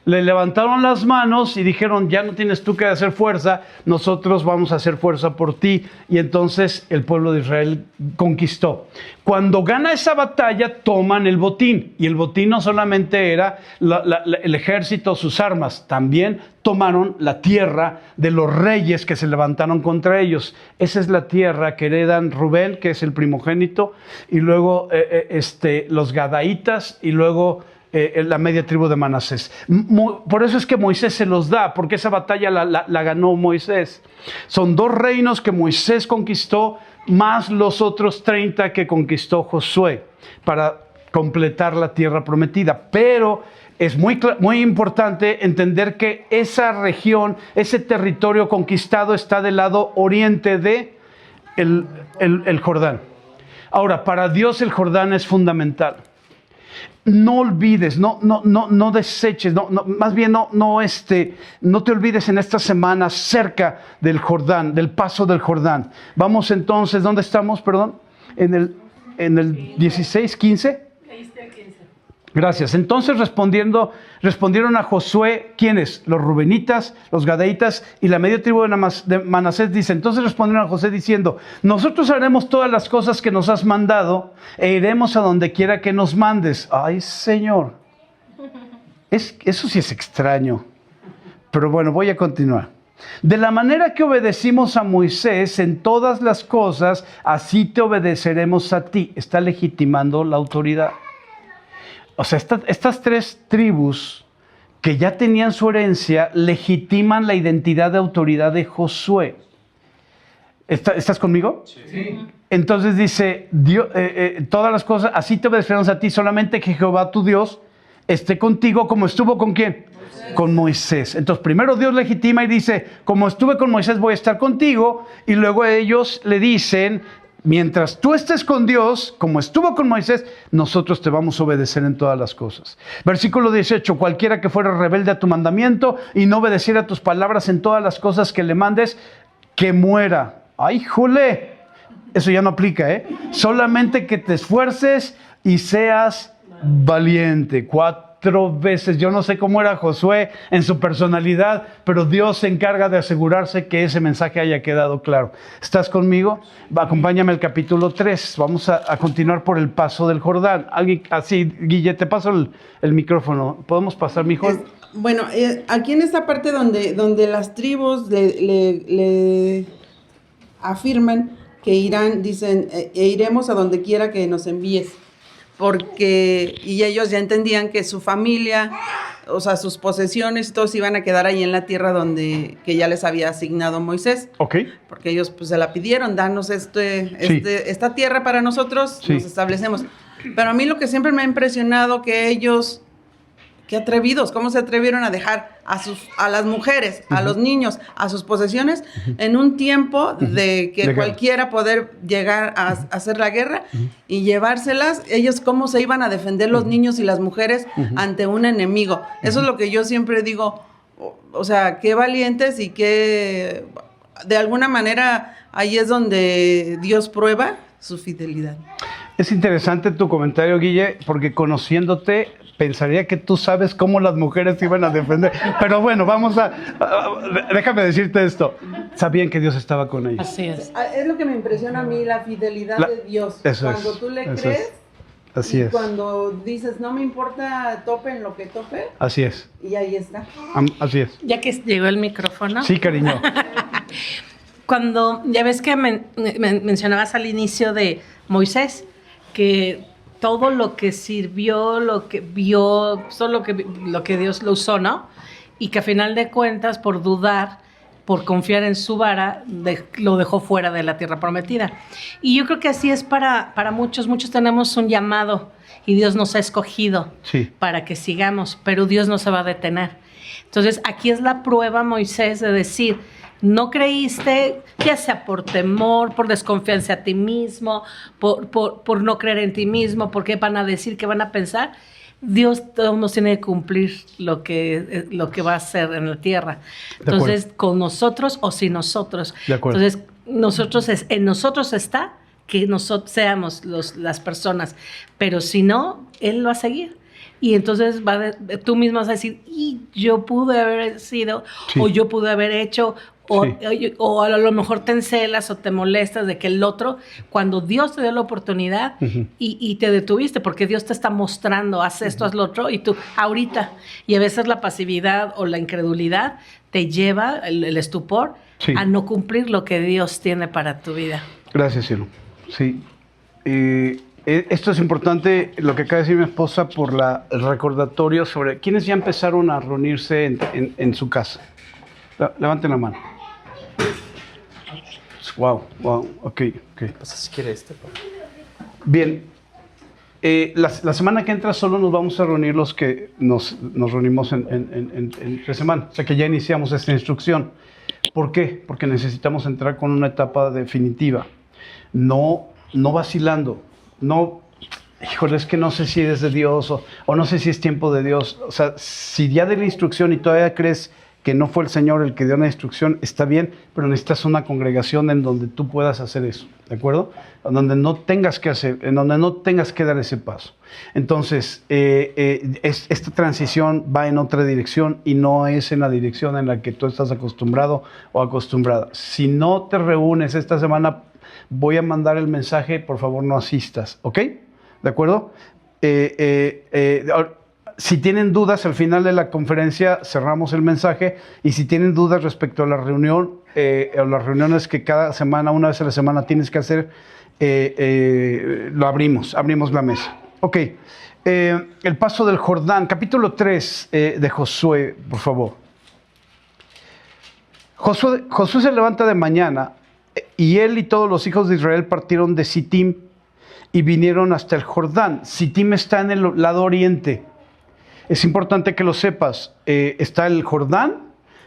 le levantaron las manos y dijeron: ya no tienes tú que hacer fuerza, nosotros vamos a hacer fuerza por ti. Y entonces el pueblo de Israel conquistó. Cuando gana esa batalla, toman el botín. Y el botín no solamente era el ejército, sus armas, también tomaron la tierra de los reyes que se levantaron contra ellos. Esa es la tierra que heredan Rubén, que es el primogénito, y luego los gadaitas, y luego la media tribu de Manasés. Por eso es que Moisés se los da, porque esa batalla la ganó Moisés. Son dos reinos que Moisés conquistó, más los otros 30 que conquistó Josué, para completar la tierra prometida. Pero es muy importante entender que esa región, ese territorio conquistado, está del lado oriente de el Jordán. Ahora, para Dios el Jordán es fundamental. No olvides, no deseches, más bien no te olvides en esta semana cerca del Jordán, del paso del Jordán. Vamos entonces, ¿dónde estamos? Perdón, en el 16, 15. Gracias. Entonces respondieron a Josué, ¿quiénes? Los rubenitas, los gadaitas y la media tribu de Manasés. Dice: entonces respondieron a Josué diciendo: nosotros haremos todas las cosas que nos has mandado e iremos a donde quiera que nos mandes. Ay, Señor. Eso sí es extraño. Pero bueno, voy a continuar. De la manera que obedecimos a Moisés en todas las cosas, así te obedeceremos a ti. Está legitimando la autoridad. O sea, estas tres tribus que ya tenían su herencia legitiman la identidad de autoridad de Josué. ¿Estás conmigo? Sí. Entonces dice: todas las cosas, así te obedeceremos a ti, solamente que Jehová tu Dios esté contigo, como estuvo ¿con quién? Moisés. Con Moisés. Entonces primero Dios legitima y dice: como estuve con Moisés, voy a estar contigo. Y luego ellos le dicen: mientras tú estés con Dios, como estuvo con Moisés, nosotros te vamos a obedecer en todas las cosas. Versículo 18: cualquiera que fuera rebelde a tu mandamiento y no obedeciera a tus palabras en todas las cosas que le mandes, que muera. ¡Ay, jole! Eso ya no aplica, ¿eh? Solamente que te esfuerces y seas valiente. 4 veces. Yo no sé cómo era Josué en su personalidad, pero Dios se encarga de asegurarse que ese mensaje haya quedado claro. ¿Estás conmigo? Acompáñame al capítulo 3. Vamos a continuar por el paso del Jordán. Alguien así, Guille, te paso el micrófono. ¿Podemos pasar, mijo? Bueno, aquí en esta parte donde las tribus le afirman que irán, dicen, iremos a donde quiera que nos envíes. Y ellos ya entendían que su familia, o sea, sus posesiones, todos iban a quedar ahí en la tierra que ya les había asignado Moisés. Ok. Porque ellos pues se la pidieron: danos esta tierra para nosotros, sí. Nos establecemos. Pero a mí lo que siempre me ha impresionado, que ellos qué atrevidos, cómo se atrevieron a dejar a las mujeres, a los niños, a sus posesiones, en un tiempo de que cualquiera poder llegar a hacer la guerra y llevárselas. Ellos cómo se iban a defender los niños y las mujeres ante un enemigo. Eso es lo que yo siempre digo, o sea, qué valientes y qué, de alguna manera, ahí es donde Dios prueba su fidelidad. Es interesante tu comentario, Guille, porque conociéndote, pensaría que tú sabes cómo las mujeres se iban a defender. Pero bueno, déjame decirte esto. Sabían que Dios estaba con ellos. Así es. Es lo que me impresiona a mí, la fidelidad de Dios. Cuando tú le crees, así es. Cuando dices, no me importa, tope en lo que tope. Así es. Y ahí está. Así es. Ya que llegó el micrófono. Sí, cariño. Cuando, ya ves que mencionabas al inicio de Moisés, que todo lo que sirvió, lo que vio, todo lo que Dios lo usó, ¿no? Y que a final de cuentas, por dudar, por confiar en su vara, lo dejó fuera de la tierra prometida. Y yo creo que así es para muchos. Muchos tenemos un llamado y Dios nos ha escogido para que sigamos, pero Dios no se va a detener. Entonces, aquí es la prueba, Moisés, de decir, no creíste, ya sea por temor, por desconfianza a ti mismo, por no creer en ti mismo, por qué van a decir, qué van a pensar. Dios todos nos tiene que cumplir lo que va a hacer en la tierra. Entonces, con nosotros o sin nosotros. Entonces, en nosotros está que nosotros seamos las personas, pero si no, Él va a seguir. Y entonces tú mismo vas a decir, y yo pude haber sido, o yo pude haber hecho, o a lo mejor te encelas o te molestas de que el otro, cuando Dios te dio la oportunidad y te detuviste, porque Dios te está mostrando, haz esto, haz lo otro, y tú ahorita, y a veces la pasividad o la incredulidad te lleva, el estupor, a no cumplir lo que Dios tiene para tu vida. Gracias, cielo. Sí. Esto es importante, lo que acaba de decir mi esposa, por el recordatorio sobre quienes ya empezaron a reunirse en su casa. Levanten la mano. Wow, ok. Pues si quiere Bien, la semana que entra solo nos vamos a reunir los que nos reunimos entre semana. O sea que ya iniciamos esta instrucción. ¿Por qué? Porque necesitamos entrar con una etapa definitiva. No vacilando. No, híjole, es que no sé si es de Dios o no sé si es tiempo de Dios. O sea, si ya de la instrucción y todavía crees que no fue el Señor el que dio la instrucción, está bien, pero necesitas una congregación en donde tú puedas hacer eso, ¿de acuerdo? En donde no tengas que dar ese paso. Entonces, esta transición va en otra dirección y no es en la dirección en la que tú estás acostumbrado o acostumbrada. Si no te reúnes esta semana, voy a mandar el mensaje, por favor no asistas, ¿ok? ¿De acuerdo? Si tienen dudas, al final de la conferencia cerramos el mensaje, y si tienen dudas respecto a la reunión, o las reuniones que cada semana, una vez a la semana tienes que hacer, lo abrimos la mesa. Ok, el paso del Jordán, capítulo 3 de Josué, por favor. Josué se levanta de mañana, y él y todos los hijos de Israel partieron de Sittim y vinieron hasta el Jordán. Sittim está en el lado oriente. Es importante que lo sepas. Está el Jordán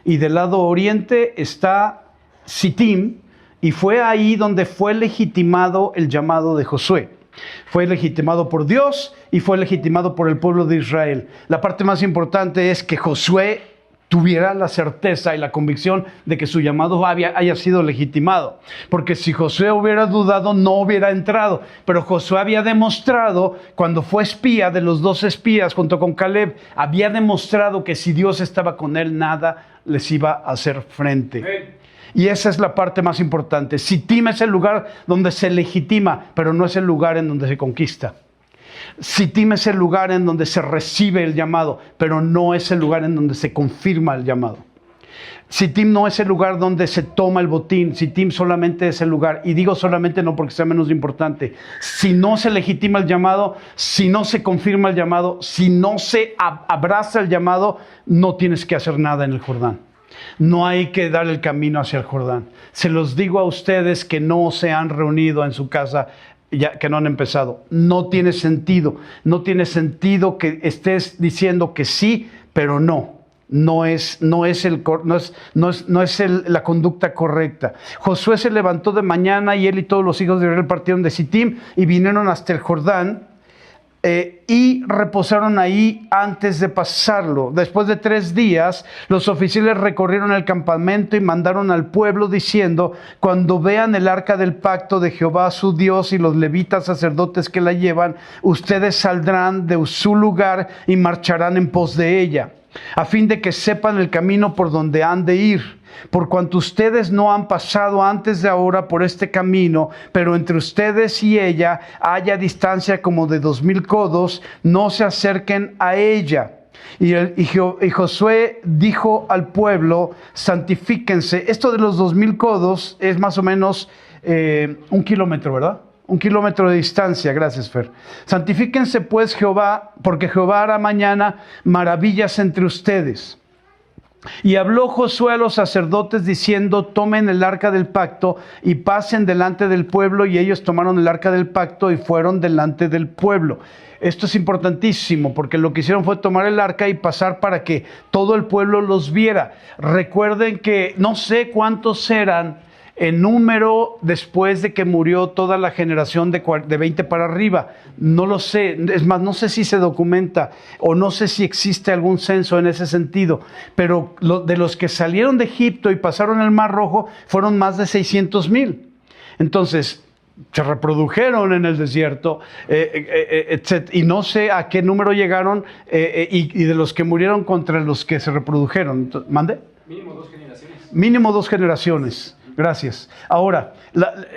y del lado oriente está Sittim, y fue ahí donde fue legitimado el llamado de Josué. Fue legitimado por Dios y fue legitimado por el pueblo de Israel. La parte más importante es que Josué tuviera la certeza y la convicción de que su llamado haya sido legitimado. Porque si Josué hubiera dudado, no hubiera entrado. Pero Josué había demostrado, cuando fue espía de los 2 espías junto con Caleb, había demostrado que si Dios estaba con él, nada les iba a hacer frente. Y esa es la parte más importante. Sittim es el lugar donde se legitima, pero no es el lugar en donde se conquista. Sittim es el lugar en donde se recibe el llamado, pero no es el lugar en donde se confirma el llamado. Sittim no es el lugar donde se toma el botín. Sittim solamente es el lugar, y digo solamente no porque sea menos importante. Si no se legitima el llamado, si no se confirma el llamado, si no se abraza el llamado, no tienes que hacer nada en el Jordán. No hay que dar el camino hacia el Jordán. Se los digo a ustedes que no se han reunido en su casa ya que no han empezado. No tiene sentido. No tiene sentido que estés diciendo que sí, pero no. No es la conducta correcta. Josué se levantó de mañana y él y todos los hijos de Israel partieron de Sittim y vinieron hasta el Jordán y reposaron ahí antes de pasarlo. Después de 3 días, los oficiales recorrieron el campamento y mandaron al pueblo diciendo: cuando vean el arca del pacto de Jehová su Dios y los levitas sacerdotes que la llevan, ustedes saldrán de su lugar y marcharán en pos de ella, a fin de que sepan el camino por donde han de ir. Por cuanto ustedes no han pasado antes de ahora por este camino, pero entre ustedes y ella haya distancia como de 2000 codos, no se acerquen a ella. Y Josué dijo al pueblo: santifíquense. Esto de los 2000 codos es más o menos 1 kilómetro, ¿verdad? 1 kilómetro de distancia. Gracias, Fer. Santifíquense pues Jehová, porque Jehová hará mañana maravillas entre ustedes. Y habló Josué a los sacerdotes diciendo: tomen el arca del pacto y pasen delante del pueblo. Y ellos tomaron el arca del pacto y fueron delante del pueblo. Esto es importantísimo porque lo que hicieron fue tomar el arca y pasar para que todo el pueblo los viera. Recuerden que no sé cuántos eran en número después de que murió toda la generación de 20 para arriba. No lo sé, es más, no sé si se documenta o no sé si existe algún censo en ese sentido, pero de los que salieron de Egipto y pasaron el Mar Rojo fueron más de 600,000. Entonces, se reprodujeron en el desierto, y no sé a qué número llegaron, y de los que murieron contra los que se reprodujeron. Entonces, ¿mande? Mínimo 2 generaciones. Mínimo 2 generaciones. Gracias. Ahora,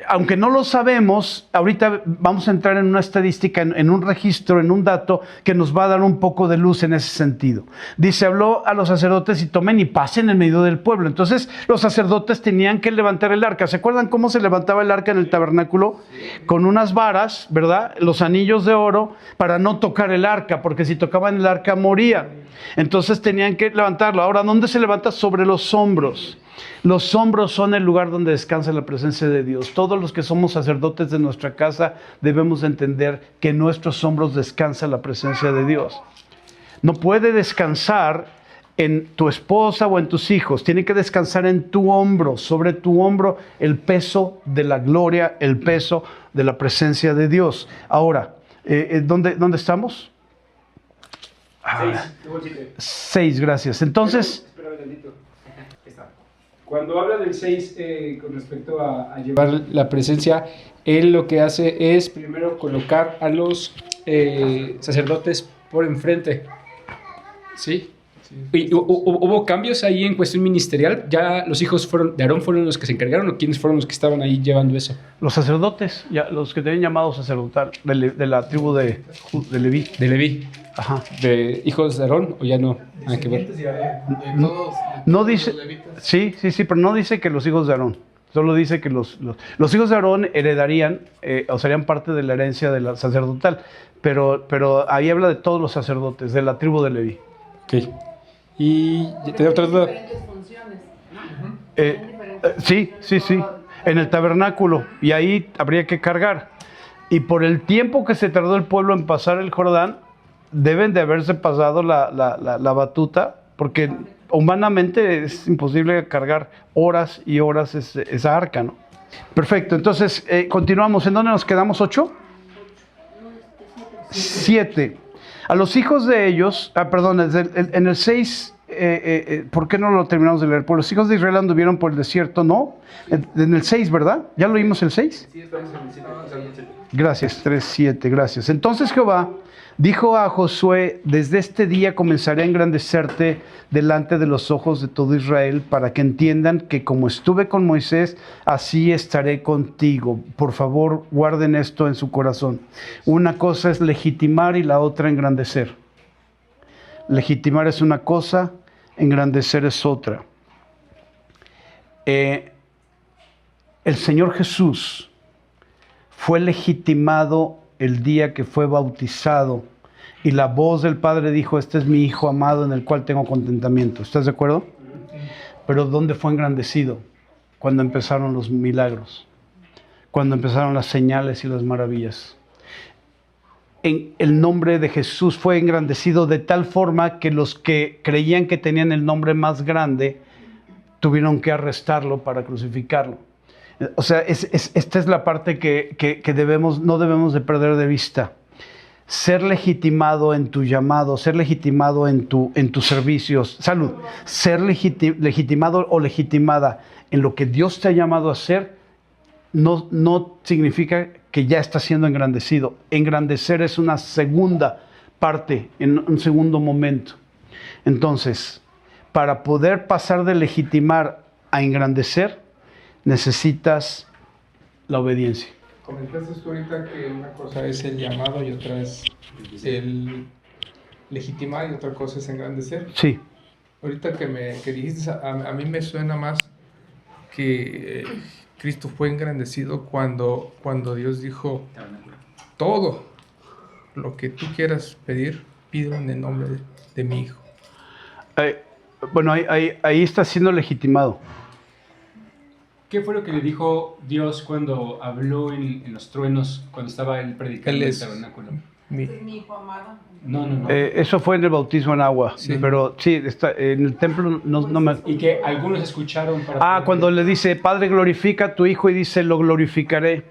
aunque no lo sabemos, ahorita vamos a entrar en una estadística, en un registro, en un dato que nos va a dar un poco de luz en ese sentido. Dice: habló a los sacerdotes y tomen y pasen en medio del pueblo. Entonces, los sacerdotes tenían que levantar el arca. ¿Se acuerdan cómo se levantaba el arca en el tabernáculo? Con unas varas, ¿verdad? Los anillos de oro para no tocar el arca, porque si tocaban el arca moría. Entonces tenían que levantarlo. Ahora, ¿dónde se levanta? Sobre los hombros. Los hombros son el lugar donde descansa la presencia de Dios. Todos los que somos sacerdotes de nuestra casa debemos entender que en nuestros hombros descansa la presencia de Dios. No puede descansar en tu esposa o en tus hijos. Tiene que descansar en tu hombro, sobre tu hombro, el peso de la gloria, el peso de la presencia de Dios. Ahora, ¿dónde estamos? 6, gracias. Entonces... Cuando habla del 6 con respecto a llevar la presencia, él lo que hace es primero colocar a los sacerdotes por enfrente. ¿Sí? ¿Y hubo cambios ahí en cuestión ministerial? ¿Ya los hijos de Aarón fueron los que se encargaron o quiénes fueron los que estaban ahí llevando eso? Los sacerdotes, los que tenían llamado sacerdotal de la tribu de Leví. De Leví. Ajá. ¿De hijos de Aarón o ya no? Nada que ver. No dice, sí, pero no dice que los hijos de Aarón. Solo dice que los hijos de Aarón heredarían o serían parte de la herencia de la sacerdotal. Pero ahí habla de todos los sacerdotes, de la tribu de Leví. Ok. Y te otra duda. Sí. En el tabernáculo. Y ahí habría que cargar. Y por el tiempo que se tardó el pueblo en pasar el Jordán, deben de haberse pasado la batuta, porque humanamente es imposible cargar horas y horas esa arca, ¿no? Perfecto, entonces continuamos. ¿En dónde nos quedamos? ¿8? 7. A los hijos de ellos, en el 6, ¿por qué no lo terminamos de leer? Pues los hijos de Israel anduvieron por el desierto, ¿no? En el 6, ¿verdad? ¿Ya lo vimos el 6? Sí, estamos en el 7. Gracias, 3:7, gracias. Entonces Jehová dijo a Josué: desde este día comenzaré a engrandecerte delante de los ojos de todo Israel, para que entiendan que como estuve con Moisés, así estaré contigo. Por favor, guarden esto en su corazón. Una cosa es legitimar y la otra engrandecer. Legitimar es una cosa, engrandecer es otra. El Señor Jesús fue legitimado el día que fue bautizado y la voz del Padre dijo: este es mi Hijo amado en el cual tengo contentamiento. ¿Estás de acuerdo? Pero ¿dónde fue engrandecido? Cuando empezaron los milagros. cuando empezaron las señales y las maravillas. En el nombre de Jesús fue engrandecido de tal forma que los que creían que tenían el nombre más grande tuvieron que arrestarlo para crucificarlo. O sea, esta es la parte que no debemos de perder de vista. Ser legitimado en tu llamado, ser legitimado en tus servicios, salud, ser legitimado o legitimada en lo que Dios te ha llamado a hacer, no significa que ya está siendo engrandecido. Engrandecer es una segunda parte, en un segundo momento. Entonces, para poder pasar de legitimar a engrandecer, necesitas la obediencia. Comentaste tú ahorita que una cosa es el llamado y otra es el legitimar y otra cosa es engrandecer. Sí. Ahorita que dijiste, a mí me suena más que Cristo fue engrandecido cuando Dios dijo, todo lo que tú quieras pedir, pídelo en el nombre de mi Hijo. Bueno, ahí está siendo legitimado. ¿Qué fue lo que le dijo Dios cuando habló en los truenos, cuando estaba él predicando en el tabernáculo? Mi hijo amado. No. Eso fue en el bautismo en agua, Sí. Pero sí, en el templo no me... Y que algunos escucharon para... Cuando le dice, Padre, glorifica a tu Hijo, y dice, lo glorificaré.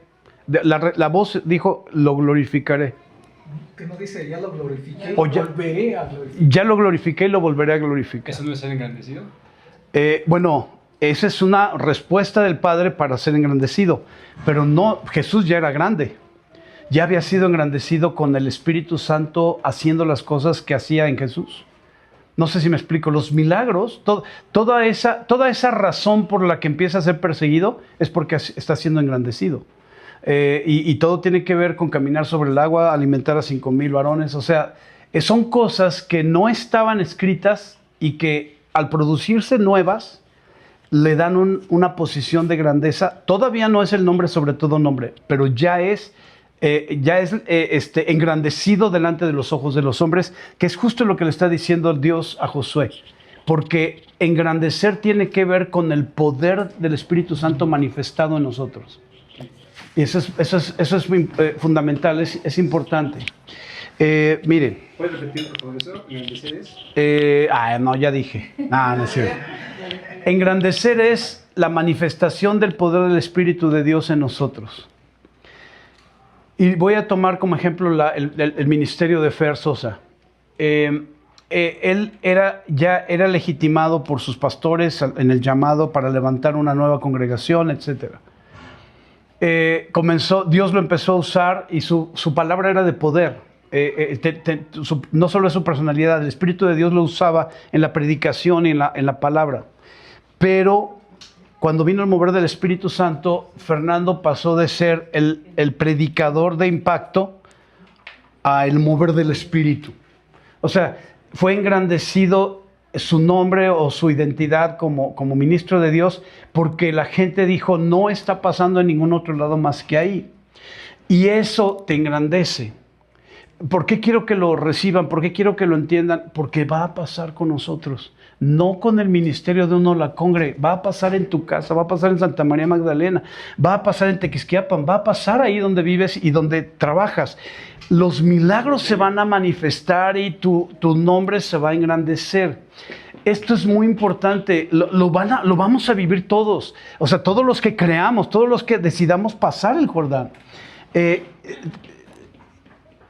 La voz dijo, lo glorificaré. Que no dice, ya lo glorifiqué, O ya- volveré a glorificar. Ya lo glorifiqué y lo volveré a glorificar. ¿Eso no es ser engrandecido? Bueno, esa es una respuesta del Padre para ser engrandecido. Pero no, Jesús ya era grande. Ya había sido engrandecido con el Espíritu Santo haciendo las cosas que hacía en Jesús. No sé si me explico. Los milagros, toda esa razón por la que empieza a ser perseguido es porque está siendo engrandecido. Y todo tiene que ver con caminar sobre el agua, alimentar a 5,000 varones. O sea, son cosas que no estaban escritas y que al producirse nuevas le dan una posición de grandeza. Todavía no es el nombre sobre todo nombre, pero ya es engrandecido delante de los ojos de los hombres, que es justo lo que le está diciendo Dios a Josué. Porque engrandecer tiene que ver con el poder del Espíritu Santo manifestado en nosotros. Y eso es fundamental, es importante. Miren. ¿Puedes repetir por favor eso? ¿Engrandecer es? No, ya dije. No es cierto. Engrandecer es la manifestación del poder del Espíritu de Dios en nosotros. Y voy a tomar como ejemplo el ministerio de Fer Sosa. Él ya era legitimado por sus pastores en el llamado para levantar una nueva congregación, etc. Dios lo empezó a usar y su palabra era de poder. No solo es su personalidad, el Espíritu de Dios lo usaba en la predicación y en la palabra. Pero cuando vino el mover del Espíritu Santo, Fernando pasó de ser el predicador de impacto a el mover del Espíritu. O sea, fue engrandecido su nombre o su identidad como ministro de Dios porque la gente dijo, no está pasando en ningún otro lado más que ahí. Y eso te engrandece. ¿Por qué quiero que lo reciban? ¿Por qué quiero que lo entiendan? Porque va a pasar con nosotros. No con el ministerio de uno la congre. Va a pasar en tu casa, va a pasar en Santa María Magdalena, va a pasar en Tequisquiapan, va a pasar ahí donde vives y donde trabajas. Los milagros se van a manifestar y tu nombre se va a engrandecer. Esto es muy importante. Lo vamos a vivir todos. O sea, todos los que creamos, todos los que decidamos pasar el Jordán.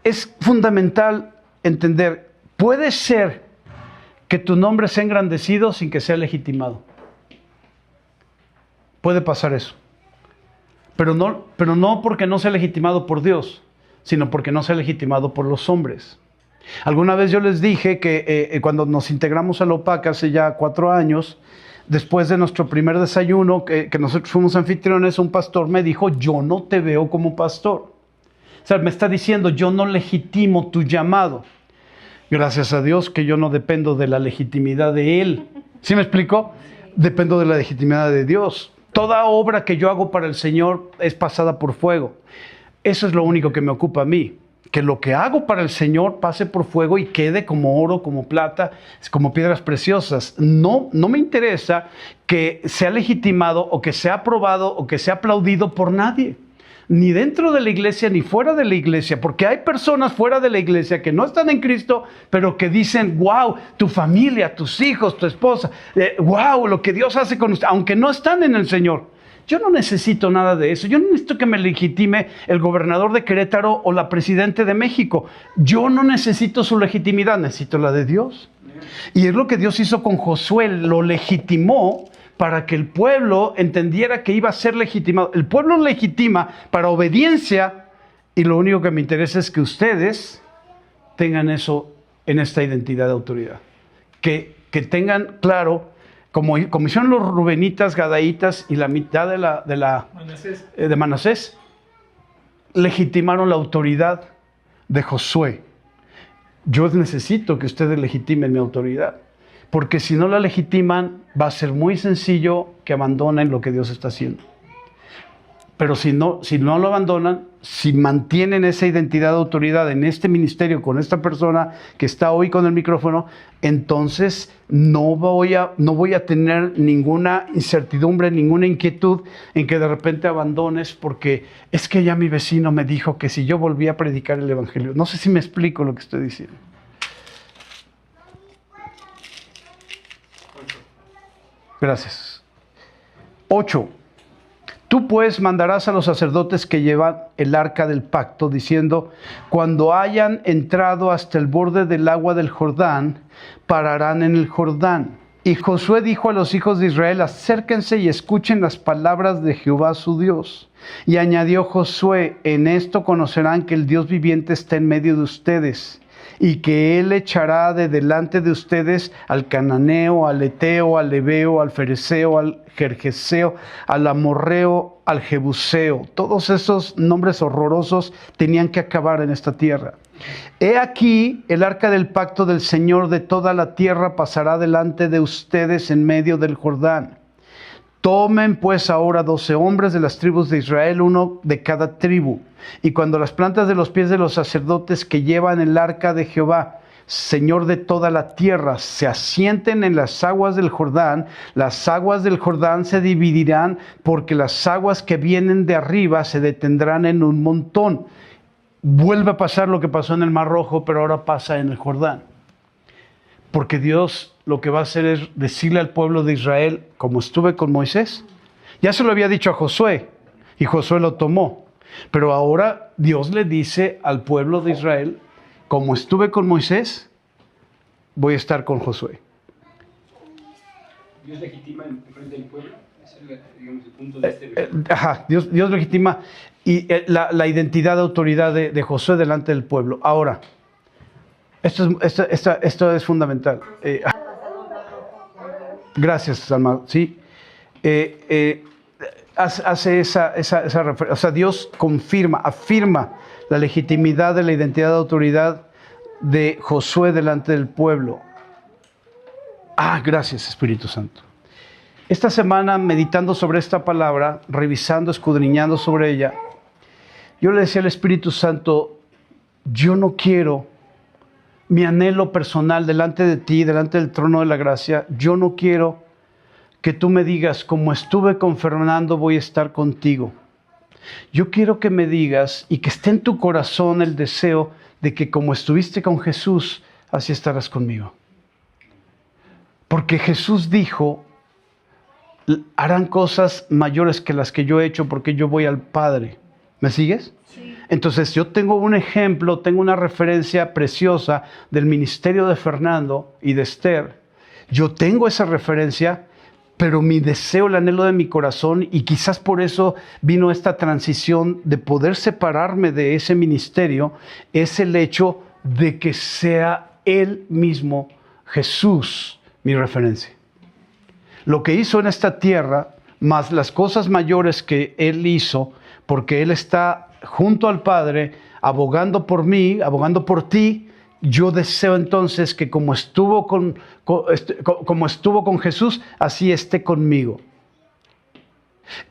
Es fundamental entender, puede ser que tu nombre sea engrandecido sin que sea legitimado. Puede pasar eso. Pero no porque no sea legitimado por Dios, sino porque no sea legitimado por los hombres. Alguna vez yo les dije que cuando nos integramos a la OPAC hace ya 4 años, después de nuestro primer desayuno, que nosotros fuimos anfitriones, un pastor me dijo, yo no te veo como pastor. O sea, me está diciendo, yo no legitimo tu llamado. Gracias a Dios que yo no dependo de la legitimidad de Él. ¿Sí me explico? Dependo de la legitimidad de Dios. Toda obra que yo hago para el Señor es pasada por fuego. Eso es lo único que me ocupa a mí. Que lo que hago para el Señor pase por fuego y quede como oro, como plata, como piedras preciosas. No me interesa que sea legitimado o que sea aprobado o que sea aplaudido por nadie. ni dentro de la iglesia ni fuera de la iglesia, porque hay personas fuera de la iglesia que no están en Cristo, pero que dicen, wow, tu familia, tus hijos, tu esposa, wow, lo que Dios hace con usted, aunque no están en el Señor. Yo no necesito nada de eso. Yo no necesito que me legitime el gobernador de Querétaro o la presidenta de México. Yo no necesito su legitimidad, necesito la de Dios. Y es lo que Dios hizo con Josué, lo legitimó para que el pueblo entendiera que iba a ser legitimado. El pueblo legitima para obediencia, y lo único que me interesa es que ustedes tengan eso en esta identidad de autoridad. Que tengan claro, como hicieron los rubenitas, gadaitas y la mitad de Manasés, legitimaron la autoridad de Josué. Yo necesito que ustedes legitimen mi autoridad, porque si no la legitiman, va a ser muy sencillo que abandonen lo que Dios está haciendo. Pero si no lo abandonan, si mantienen esa identidad de autoridad en este ministerio con esta persona que está hoy con el micrófono, entonces no voy a tener ninguna incertidumbre, ninguna inquietud en que de repente abandones porque es que ya mi vecino me dijo que si yo volvía a predicar el evangelio. No sé si me explico lo que estoy diciendo. Gracias. 8. Tú pues mandarás a los sacerdotes que llevan el arca del pacto, diciendo, cuando hayan entrado hasta el borde del agua del Jordán, pararán en el Jordán. Y Josué dijo a los hijos de Israel, acérquense y escuchen las palabras de Jehová su Dios. Y añadió Josué, en esto conocerán que el Dios viviente está en medio de ustedes, y que Él echará de delante de ustedes al cananeo, al eteo, al ebeo, al fereceo, al gergeseo, al amorreo, al jebuseo. Todos esos nombres horrorosos tenían que acabar en esta tierra. He aquí, el arca del pacto del Señor de toda la tierra pasará delante de ustedes en medio del Jordán. Tomen pues ahora 12 hombres de las tribus de Israel, uno de cada tribu. Y cuando las plantas de los pies de los sacerdotes que llevan el arca de Jehová, Señor de toda la tierra, se asienten en las aguas del Jordán, las aguas del Jordán se dividirán, porque las aguas que vienen de arriba se detendrán en un montón. Vuelve a pasar lo que pasó en el Mar Rojo, pero ahora pasa en el Jordán. Porque Dios lo que va a hacer es decirle al pueblo de Israel, como estuve con Moisés. Ya se lo había dicho a Josué, y Josué lo tomó. Pero ahora Dios le dice al pueblo de Israel, como estuve con Moisés, voy a estar con Josué. ¿Dios legitima en frente del pueblo? Ese es digamos, el punto de este versículo. Dios legitima y la identidad de autoridad de Josué delante del pueblo. Ahora, esto es fundamental. Gracias, Salma. Sí. Hace esa referencia. O sea, Dios afirma la legitimidad de la identidad de autoridad de Josué delante del pueblo. Gracias, Espíritu Santo. Esta semana, meditando sobre esta palabra, revisando, escudriñando sobre ella, yo le decía al Espíritu Santo, yo no quiero mi anhelo personal delante de ti, delante del trono de la gracia, yo no quiero que tú me digas, como estuve con Fernando, voy a estar contigo. Yo quiero que me digas y que esté en tu corazón el deseo de que como estuviste con Jesús, así estarás conmigo. Porque Jesús dijo, harán cosas mayores que las que yo he hecho porque yo voy al Padre. ¿Me sigues? Sí. Entonces yo tengo un ejemplo, tengo una referencia preciosa del ministerio de Fernando y de Esther. Yo tengo esa referencia, pero mi deseo, el anhelo de mi corazón, y quizás por eso vino esta transición de poder separarme de ese ministerio, es el hecho de que sea Él mismo, Jesús, mi referencia. Lo que hizo en esta tierra, más las cosas mayores que Él hizo, porque Él está junto al Padre, abogando por mí, abogando por ti. Yo deseo entonces que como estuvo con Jesús, así esté conmigo.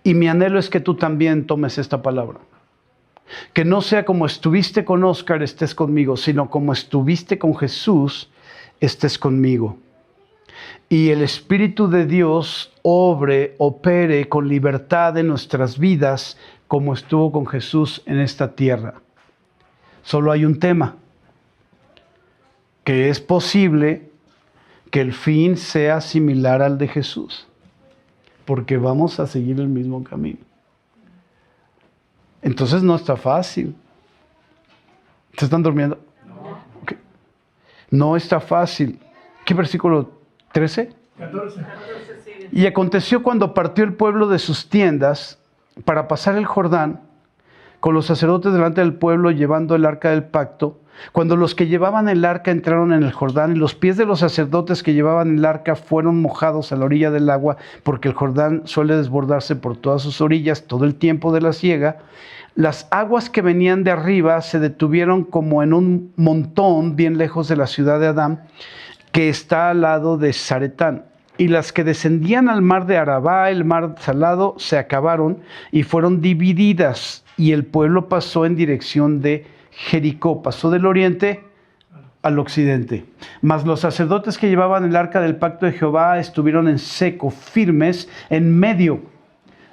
Y mi anhelo es que tú también tomes esta palabra. Que no sea como estuviste con Oscar, estés conmigo, sino como estuviste con Jesús, estés conmigo. y el Espíritu de Dios opere con libertad en nuestras vidas como estuvo con Jesús en esta tierra. Solo hay un tema, que es posible que el fin sea similar al de Jesús, porque vamos a seguir el mismo camino. Entonces no está fácil. ¿Se están durmiendo? Okay. No está fácil. ¿Qué versículo? 13. 14. Y aconteció cuando partió el pueblo de sus tiendas para pasar el Jordán, con los sacerdotes delante del pueblo llevando el arca del pacto, cuando los que llevaban el arca entraron en el Jordán, y los pies de los sacerdotes que llevaban el arca fueron mojados a la orilla del agua, porque el Jordán suele desbordarse por todas sus orillas todo el tiempo de la siega, las aguas que venían de arriba se detuvieron como en un montón bien lejos de la ciudad de Adán, que está al lado de Zaretán. Y las que descendían al mar de Arabá, el mar salado, se acabaron y fueron divididas. Y el pueblo pasó en dirección de Jericó, pasó del oriente al occidente. Mas los sacerdotes que llevaban el arca del pacto de Jehová estuvieron en seco, firmes, en medio.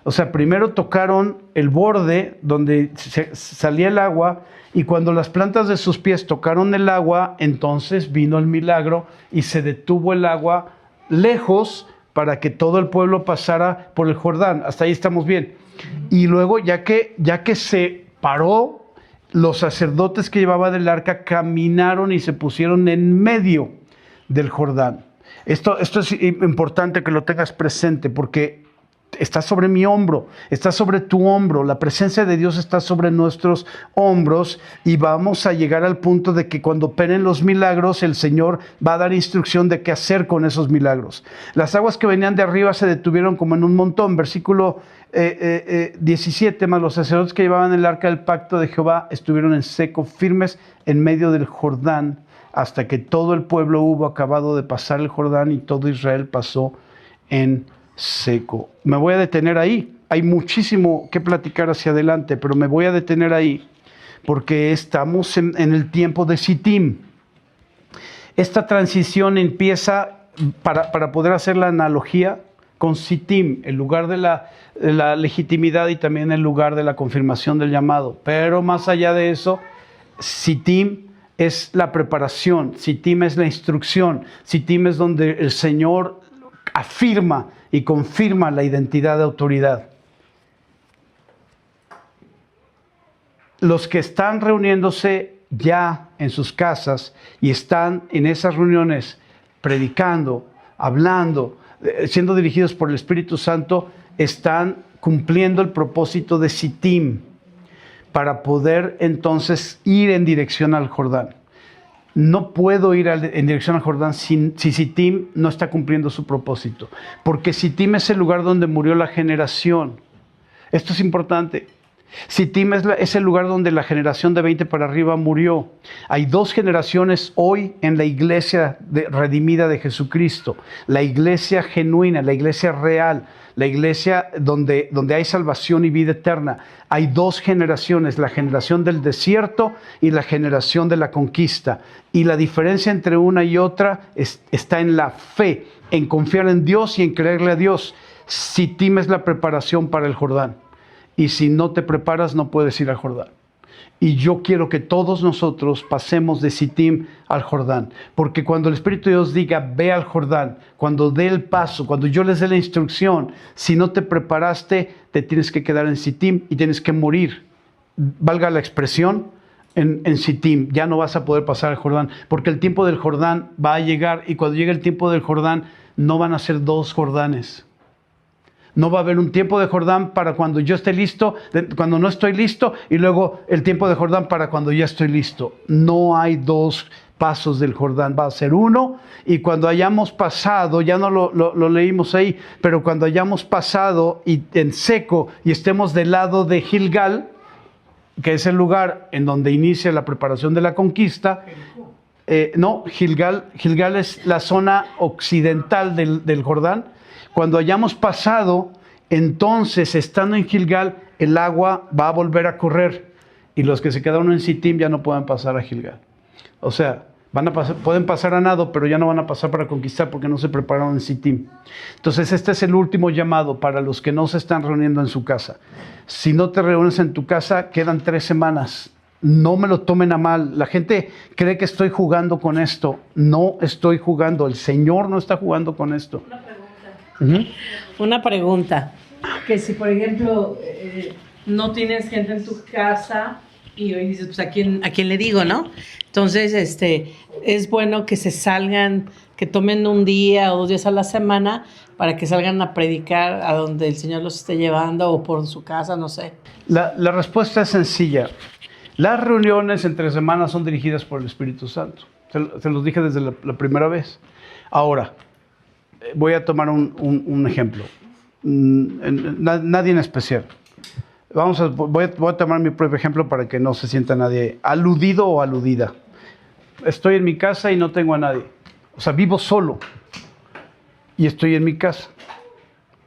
O sea, primero tocaron el borde donde salía el agua, y cuando las plantas de sus pies tocaron el agua, entonces vino el milagro y se detuvo el agua lejos para que todo el pueblo pasara por el Jordán. Hasta ahí estamos bien. Y luego, ya que se paró, los sacerdotes que llevaban el arca caminaron y se pusieron en medio del Jordán. Esto es importante que lo tengas presente, porque está sobre mi hombro, está sobre tu hombro, la presencia de Dios está sobre nuestros hombros, y vamos a llegar al punto de que cuando operen los milagros, el Señor va a dar instrucción de qué hacer con esos milagros. Las aguas que venían de arriba se detuvieron como en un montón. Versículo 17, más los sacerdotes que llevaban el arca del pacto de Jehová estuvieron en seco, firmes en medio del Jordán, hasta que todo el pueblo hubo acabado de pasar el Jordán y todo Israel pasó en seco. Me voy a detener ahí. Hay muchísimo que platicar hacia adelante, pero me voy a detener ahí porque estamos en el tiempo de Sittim. Esta transición empieza, para poder hacer la analogía, con Sittim, el lugar de la legitimidad y también el lugar de la confirmación del llamado. Pero más allá de eso, Sittim es la preparación, Sittim es la instrucción, Sittim es donde el Señor afirma y confirma la identidad de autoridad. Los que están reuniéndose ya en sus casas y están en esas reuniones predicando, hablando, siendo dirigidos por el Espíritu Santo, están cumpliendo el propósito de Sittim para poder entonces ir en dirección al Jordán. No puedo ir en dirección al Jordán si Sittim no está cumpliendo su propósito, porque Sittim es el lugar donde murió la generación. Esto es importante. Sittim es el lugar donde la generación de 20 para arriba murió. Hay dos generaciones hoy en la iglesia redimida de Jesucristo. La iglesia genuina, la iglesia real, la iglesia donde hay salvación y vida eterna. Hay dos generaciones, la generación del desierto y la generación de la conquista. Y la diferencia entre una y otra está en la fe, en confiar en Dios y en creerle a Dios. Sittim es la preparación para el Jordán. Y si no te preparas, no puedes ir al Jordán. Y yo quiero que todos nosotros pasemos de Sittim al Jordán. Porque cuando el Espíritu de Dios diga, ve al Jordán, cuando dé el paso, cuando yo les dé la instrucción, si no te preparaste, te tienes que quedar en Sittim y tienes que morir. Valga la expresión, en Sittim. Ya no vas a poder pasar al Jordán. Porque el tiempo del Jordán va a llegar. Y cuando llegue el tiempo del Jordán, no van a ser dos Jordanes. No va a haber un tiempo de Jordán para cuando yo esté listo, cuando no estoy listo, y luego el tiempo de Jordán para cuando ya estoy listo. No hay dos pasos del Jordán, va a ser uno, y cuando hayamos pasado, ya no lo leímos ahí, pero cuando hayamos pasado y en seco y estemos del lado de Gilgal, que es el lugar en donde inicia la preparación de la conquista. No, Gilgal es la zona occidental del Jordán. Cuando hayamos pasado, entonces, estando en Gilgal, el agua va a volver a correr. Y los que se quedaron en Sittim ya no pueden pasar a Gilgal. O sea, pueden pasar a nado, pero ya no van a pasar para conquistar porque no se prepararon en Sittim. Entonces este es el último llamado para los que no se están reuniendo en su casa. Si no te reúnes en tu casa, quedan 3 semanas. No me lo tomen a mal. La gente cree que estoy jugando con esto. No estoy jugando. El Señor no está jugando con esto. Una pregunta. Que si, por ejemplo, no tienes gente en tu casa y hoy dices, pues, ¿a quién le digo, no? Entonces, es bueno que se salgan, que tomen un día o 2 días a la semana para que salgan a predicar a donde el Señor los esté llevando o por su casa, no sé. La respuesta es sencilla. Las reuniones entre semanas son dirigidas por el Espíritu Santo. Se los dije desde la primera vez. Ahora, voy a tomar un ejemplo. Nadie en especial. Voy a tomar mi propio ejemplo para que no se sienta nadie aludido o aludida. Estoy en mi casa y no tengo a nadie. O sea, vivo solo y estoy en mi casa.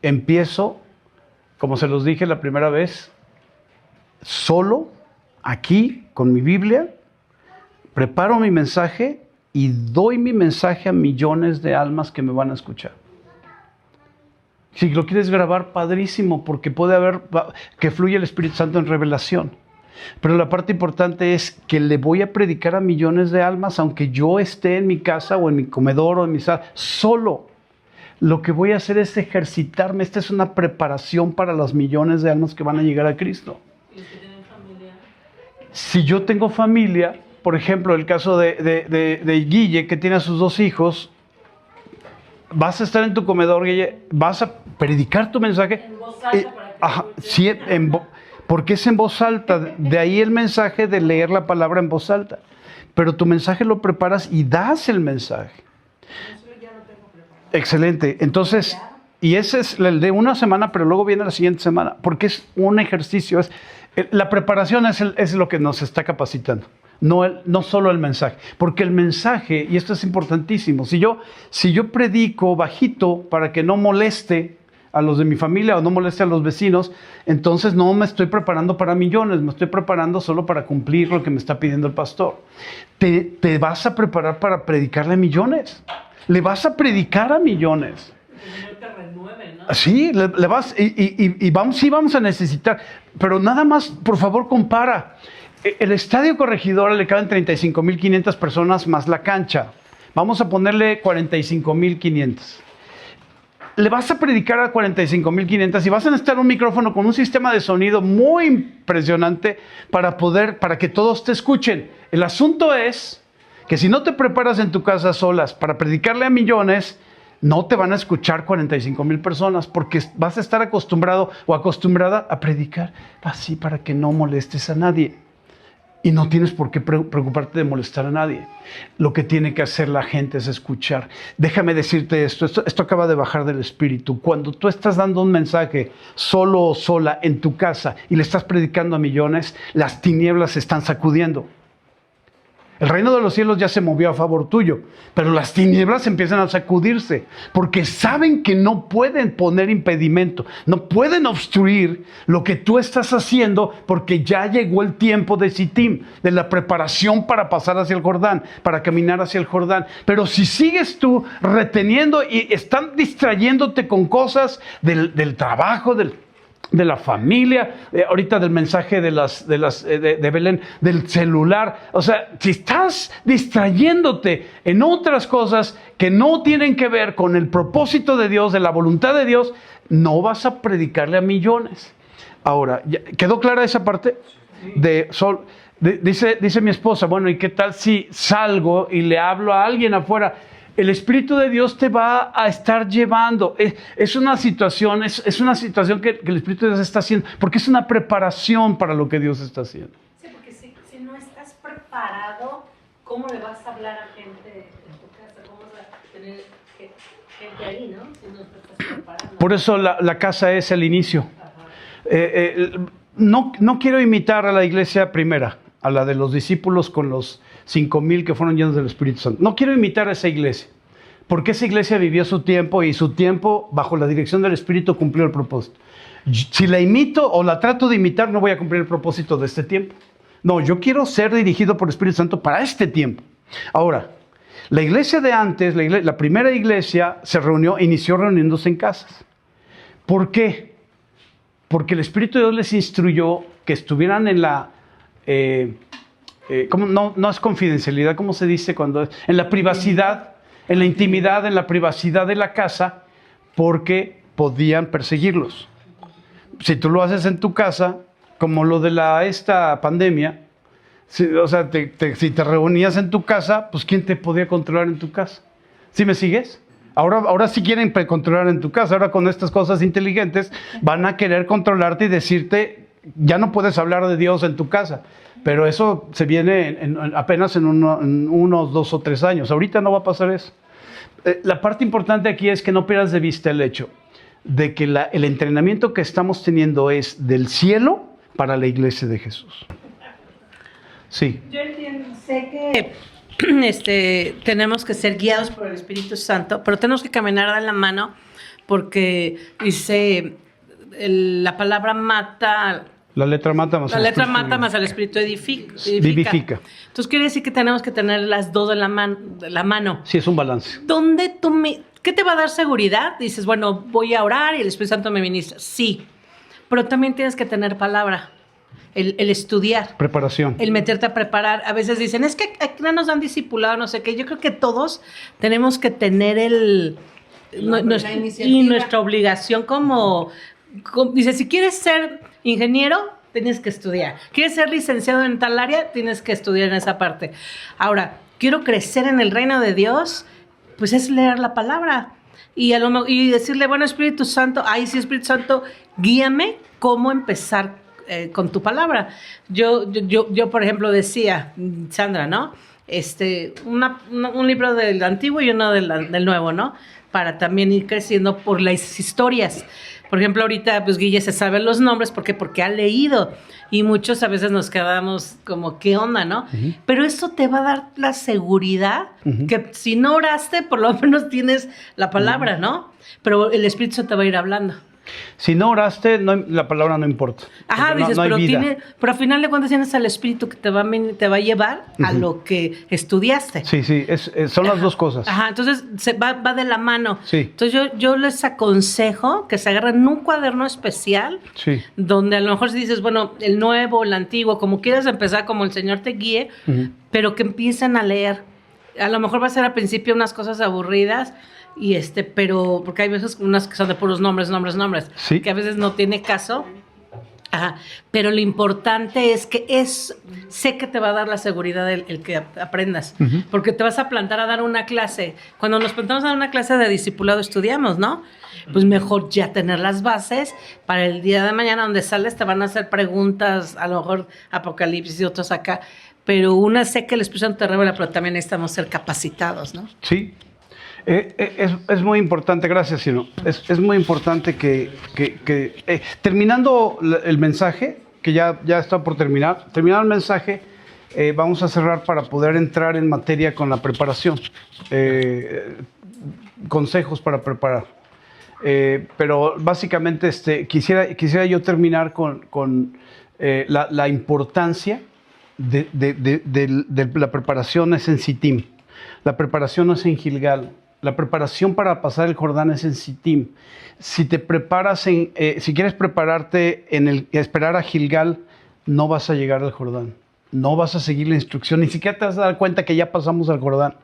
Empiezo, como se los dije la primera vez, solo, aquí, con mi Biblia, preparo mi mensaje y doy mi mensaje a millones de almas que me van a escuchar. Si lo quieres grabar, padrísimo, porque puede haber que fluya el Espíritu Santo en revelación. Pero la parte importante es que le voy a predicar a millones de almas, aunque yo esté en mi casa o en mi comedor o en mi sala, solo. Lo que voy a hacer es ejercitarme. Esta es una preparación para las millones de almas que van a llegar a Cristo. ¿Y los que tienen familia? Si yo tengo familia, por ejemplo, el caso de Guille, que tiene a sus 2 hijos, vas a estar en tu comedor, Guille, vas a predicar tu mensaje. En voz alta para que Sí, porque es en voz alta. De ahí el mensaje de leer la palabra en voz alta. Pero tu mensaje lo preparas y das el mensaje. Excelente. Entonces, y ese es el de una semana, pero luego viene la siguiente semana, porque es un ejercicio. La preparación es lo que nos está capacitando. No solo el mensaje, porque el mensaje, y esto es importantísimo, si yo predico bajito para que no moleste a los de mi familia o no moleste a los vecinos, entonces no me estoy preparando para millones, me estoy preparando solo para cumplir lo que me está pidiendo el pastor. Te vas a preparar para predicarle a millones, le vas a predicar a millones. Sí, le vas, y vamos a necesitar, pero nada más, por favor, compara. El Estadio Corregidora le caben 35,500 personas más la cancha. Vamos a ponerle 45,500. Le vas a predicar a 45,500 y vas a necesitar un micrófono con un sistema de sonido muy impresionante para que todos te escuchen. El asunto es que si no te preparas en tu casa solas para predicarle a millones, no te van a escuchar 45,000 personas porque vas a estar acostumbrado o acostumbrada a predicar así para que no molestes a nadie. Y no tienes por qué preocuparte de molestar a nadie. Lo que tiene que hacer la gente es escuchar. Déjame decirte esto acaba de bajar del Espíritu. Cuando tú estás dando un mensaje solo o sola en tu casa y le estás predicando a millones, las tinieblas se están sacudiendo. El reino de los cielos ya se movió a favor tuyo, pero las tinieblas empiezan a sacudirse porque saben que no pueden poner impedimento, no pueden obstruir lo que tú estás haciendo porque ya llegó el tiempo de Sittim, de la preparación para pasar hacia el Jordán, para caminar hacia el Jordán. Pero si sigues tú reteniendo y están distrayéndote con cosas del trabajo, de la familia, ahorita del mensaje de Belén, del celular. O sea, si estás distrayéndote en otras cosas que no tienen que ver con el propósito de Dios, de la voluntad de Dios, no vas a predicarle a millones. Ahora, ¿quedó clara esa parte? Dice mi esposa, bueno, ¿y qué tal si salgo y le hablo a alguien afuera? El Espíritu de Dios te va a estar llevando. Es una situación que el Espíritu de Dios está haciendo, porque es una preparación para lo que Dios está haciendo. Sí, porque si no estás preparado, ¿cómo le vas a hablar a gente en tu casa? ¿Cómo vas a tener gente ahí, no? Si no te estás preparando. Por eso la casa es el inicio. No quiero imitar a la iglesia primera, a la de los discípulos con los 5,000 que fueron llenos del Espíritu Santo. No quiero imitar a esa iglesia, porque esa iglesia vivió su tiempo y su tiempo, bajo la dirección del Espíritu, cumplió el propósito. Si la imito o la trato de imitar, no voy a cumplir el propósito de este tiempo. No, yo quiero ser dirigido por el Espíritu Santo para este tiempo. Ahora, La iglesia de antes, la primera iglesia, inició reuniéndose en casas. ¿Por qué? Porque el Espíritu de Dios les instruyó que estuvieran en la... no es confidencialidad, ¿cómo se dice cuando es? En la privacidad, en la intimidad, en la privacidad de la casa, porque podían perseguirlos. Si tú lo haces en tu casa, como lo de esta pandemia, si te reunías en tu casa, pues ¿quién te podía controlar en tu casa? ¿Sí me sigues? Ahora sí quieren controlar en tu casa. Ahora con estas cosas inteligentes van a querer controlarte y decirte, ya no puedes hablar de Dios en tu casa. Pero eso se viene apenas en unos 2 o 3 años. Ahorita no va a pasar eso. La parte importante aquí es que no pierdas de vista el hecho de que el entrenamiento que estamos teniendo es del cielo para la iglesia de Jesús. Sí. Yo entiendo, sé que tenemos que ser guiados por el Espíritu Santo, pero tenemos que caminar de la mano porque dice, la palabra mata... La letra mata más el espíritu vivifica. Entonces quiere decir que tenemos que tener las dos de la mano. Sí, es un balance. ¿Qué te va a dar seguridad? Dices, bueno, voy a orar y el Espíritu Santo me ministra. Sí, pero también tienes que tener palabra, el estudiar. Preparación. El meterte a preparar. A veces dicen, es que aquí no nos han discipulado, no sé qué. Yo creo que todos tenemos que tener nuestra obligación como... Dice, si quieres ser ingeniero, tienes que estudiar. ¿Quieres ser licenciado en tal área? Tienes que estudiar en esa parte. Ahora, quiero crecer en el reino de Dios, pues es leer la palabra. Y decirle, bueno, Espíritu Santo, Espíritu Santo, guíame cómo empezar con tu palabra. Yo, por ejemplo, decía, Sandra, ¿no? Un libro del Antiguo y uno del Nuevo, ¿no? Para también ir creciendo por las historias. Por ejemplo, ahorita, pues Guille se sabe los nombres porque ha leído y muchos a veces nos quedamos como, ¿qué onda, no? Uh-huh. Pero eso te va a dar la seguridad que si no oraste, por lo menos tienes la palabra, ¿no? Pero el Espíritu te va a ir hablando. Si no oraste, la palabra no importa. Ajá, dices, no pero al final de cuentas tienes al Espíritu que te va a llevar a lo que estudiaste. Sí, son las dos cosas. Ajá, entonces va de la mano. Sí. Entonces yo les aconsejo que se agarren un cuaderno especial, sí, donde a lo mejor si dices, bueno, el nuevo, el antiguo, como quieras empezar, como el Señor te guíe, pero que empiecen a leer. A lo mejor va a ser al principio unas cosas aburridas, pero porque hay veces unas que son de puros nombres, sí, que a veces no tiene caso. Ajá, pero lo importante es que sé que te va a dar la seguridad el que aprendas, porque te vas a plantar a dar una clase. Cuando nos plantamos a dar una clase de discipulado estudiamos, ¿no? Pues mejor ya tener las bases para el día de mañana donde sales te van a hacer preguntas, a lo mejor Apocalipsis y otros acá, pero sé que el Espíritu Santo te revela, pero también necesitamos ser capacitados, ¿no? Sí. Es muy importante, gracias, Sino. Es muy importante que terminando el mensaje, que ya está por terminar el mensaje, vamos a cerrar para poder entrar en materia con la preparación. Consejos para preparar. Pero básicamente quisiera yo terminar con la importancia de la preparación es en Sittim. La preparación no es en Gilgal. La preparación para pasar el Jordán es en Sittim. Si te preparas si quieres prepararte esperar a Gilgal, no vas a llegar al Jordán. No vas a seguir la instrucción. Ni siquiera te vas a dar cuenta que ya pasamos al Jordán.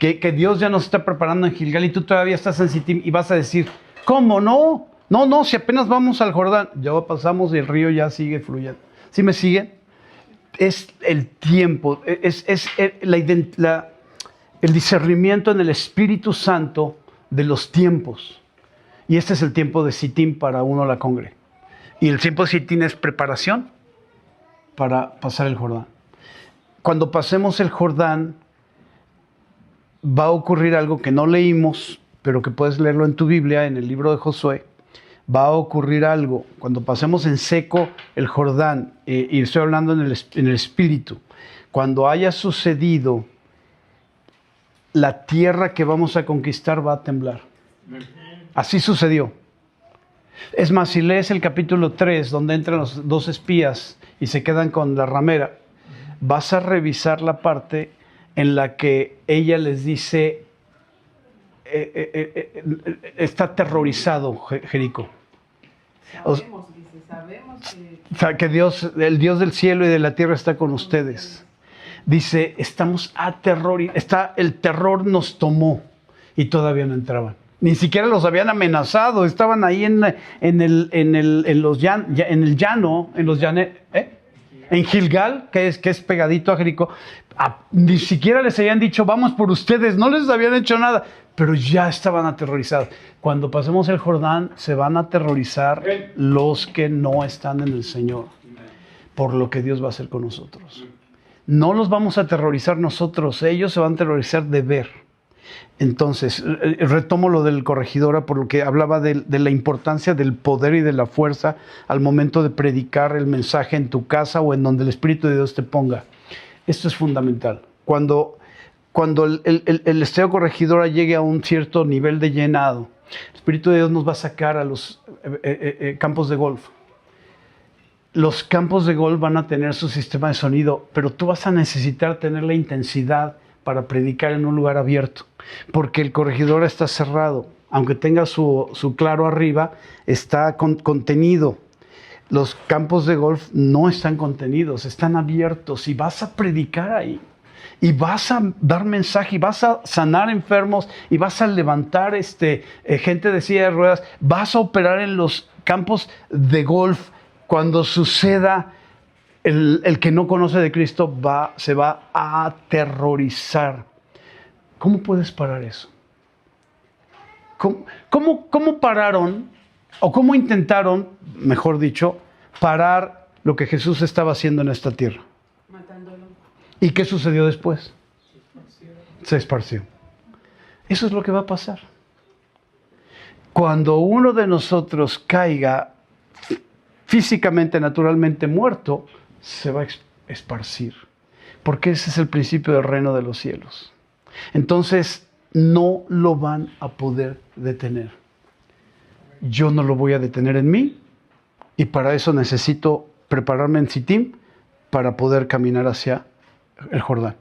Que Dios ya nos está preparando en Gilgal y tú todavía estás en Sittim y vas a decir, ¿cómo no? No, si apenas vamos al Jordán. Ya pasamos y el río ya sigue fluyendo. ¿Sí me siguen? Es el tiempo, es el discernimiento en el Espíritu Santo de los tiempos. Y este es el tiempo de Sittim para uno la congre. Y el tiempo de Sittim es preparación para pasar el Jordán. Cuando pasemos el Jordán, va a ocurrir algo que no leímos, pero que puedes leerlo en tu Biblia, en el libro de Josué. Va a ocurrir algo cuando pasemos en seco el Jordán, y estoy hablando en el Espíritu. Cuando haya sucedido, la tierra que vamos a conquistar va a temblar. Así sucedió. Es más, si lees el capítulo 3, donde entran los 2 espías y se quedan con la ramera, vas a revisar la parte en la que ella les dice, está aterrorizado Jericó. Sabemos, dice, sabemos que... O sea, que Dios, el Dios del cielo y de la tierra está con ustedes. Dice, estamos aterrorizados, el terror nos tomó y todavía no entraban. Ni siquiera los habían amenazado, estaban ahí en el llano, en Gilgal, que es pegadito a Jericó. Ni siquiera les habían dicho, vamos por ustedes, no les habían hecho nada, pero ya estaban aterrorizados. Cuando pasemos el Jordán, se van a aterrorizar los que no están en el Señor, por lo que Dios va a hacer con nosotros. No los vamos a aterrorizar nosotros, ellos se van a aterrorizar de ver. Entonces, retomo lo del corregidora, por lo que hablaba de la importancia del poder y de la fuerza al momento de predicar el mensaje en tu casa o en donde el Espíritu de Dios te ponga. Esto es fundamental. Cuando el estudio corregidora llegue a un cierto nivel de llenado, el Espíritu de Dios nos va a sacar a los campos de golf. Los campos de golf van a tener su sistema de sonido, pero tú vas a necesitar tener la intensidad para predicar en un lugar abierto, porque el corregidor está cerrado. Aunque tenga su claro arriba, está contenido. Los campos de golf no están contenidos, están abiertos y vas a predicar ahí. Y vas a dar mensaje, y vas a sanar enfermos, y vas a levantar gente de silla de ruedas. Vas a operar en los campos de golf. Cuando suceda, el que no conoce de Cristo se va a aterrorizar. ¿Cómo puedes parar eso? ¿Cómo pararon, o cómo intentaron, mejor dicho, parar lo que Jesús estaba haciendo en esta tierra? Matándolo. ¿Y qué sucedió después? Se esparció. Eso es lo que va a pasar. Cuando uno de nosotros caiga físicamente, naturalmente muerto, se va a esparcir. Porque ese es el principio del reino de los cielos. Entonces, no lo van a poder detener. Yo no lo voy a detener en mí, y para eso necesito prepararme en Sittim para poder caminar hacia el Jordán.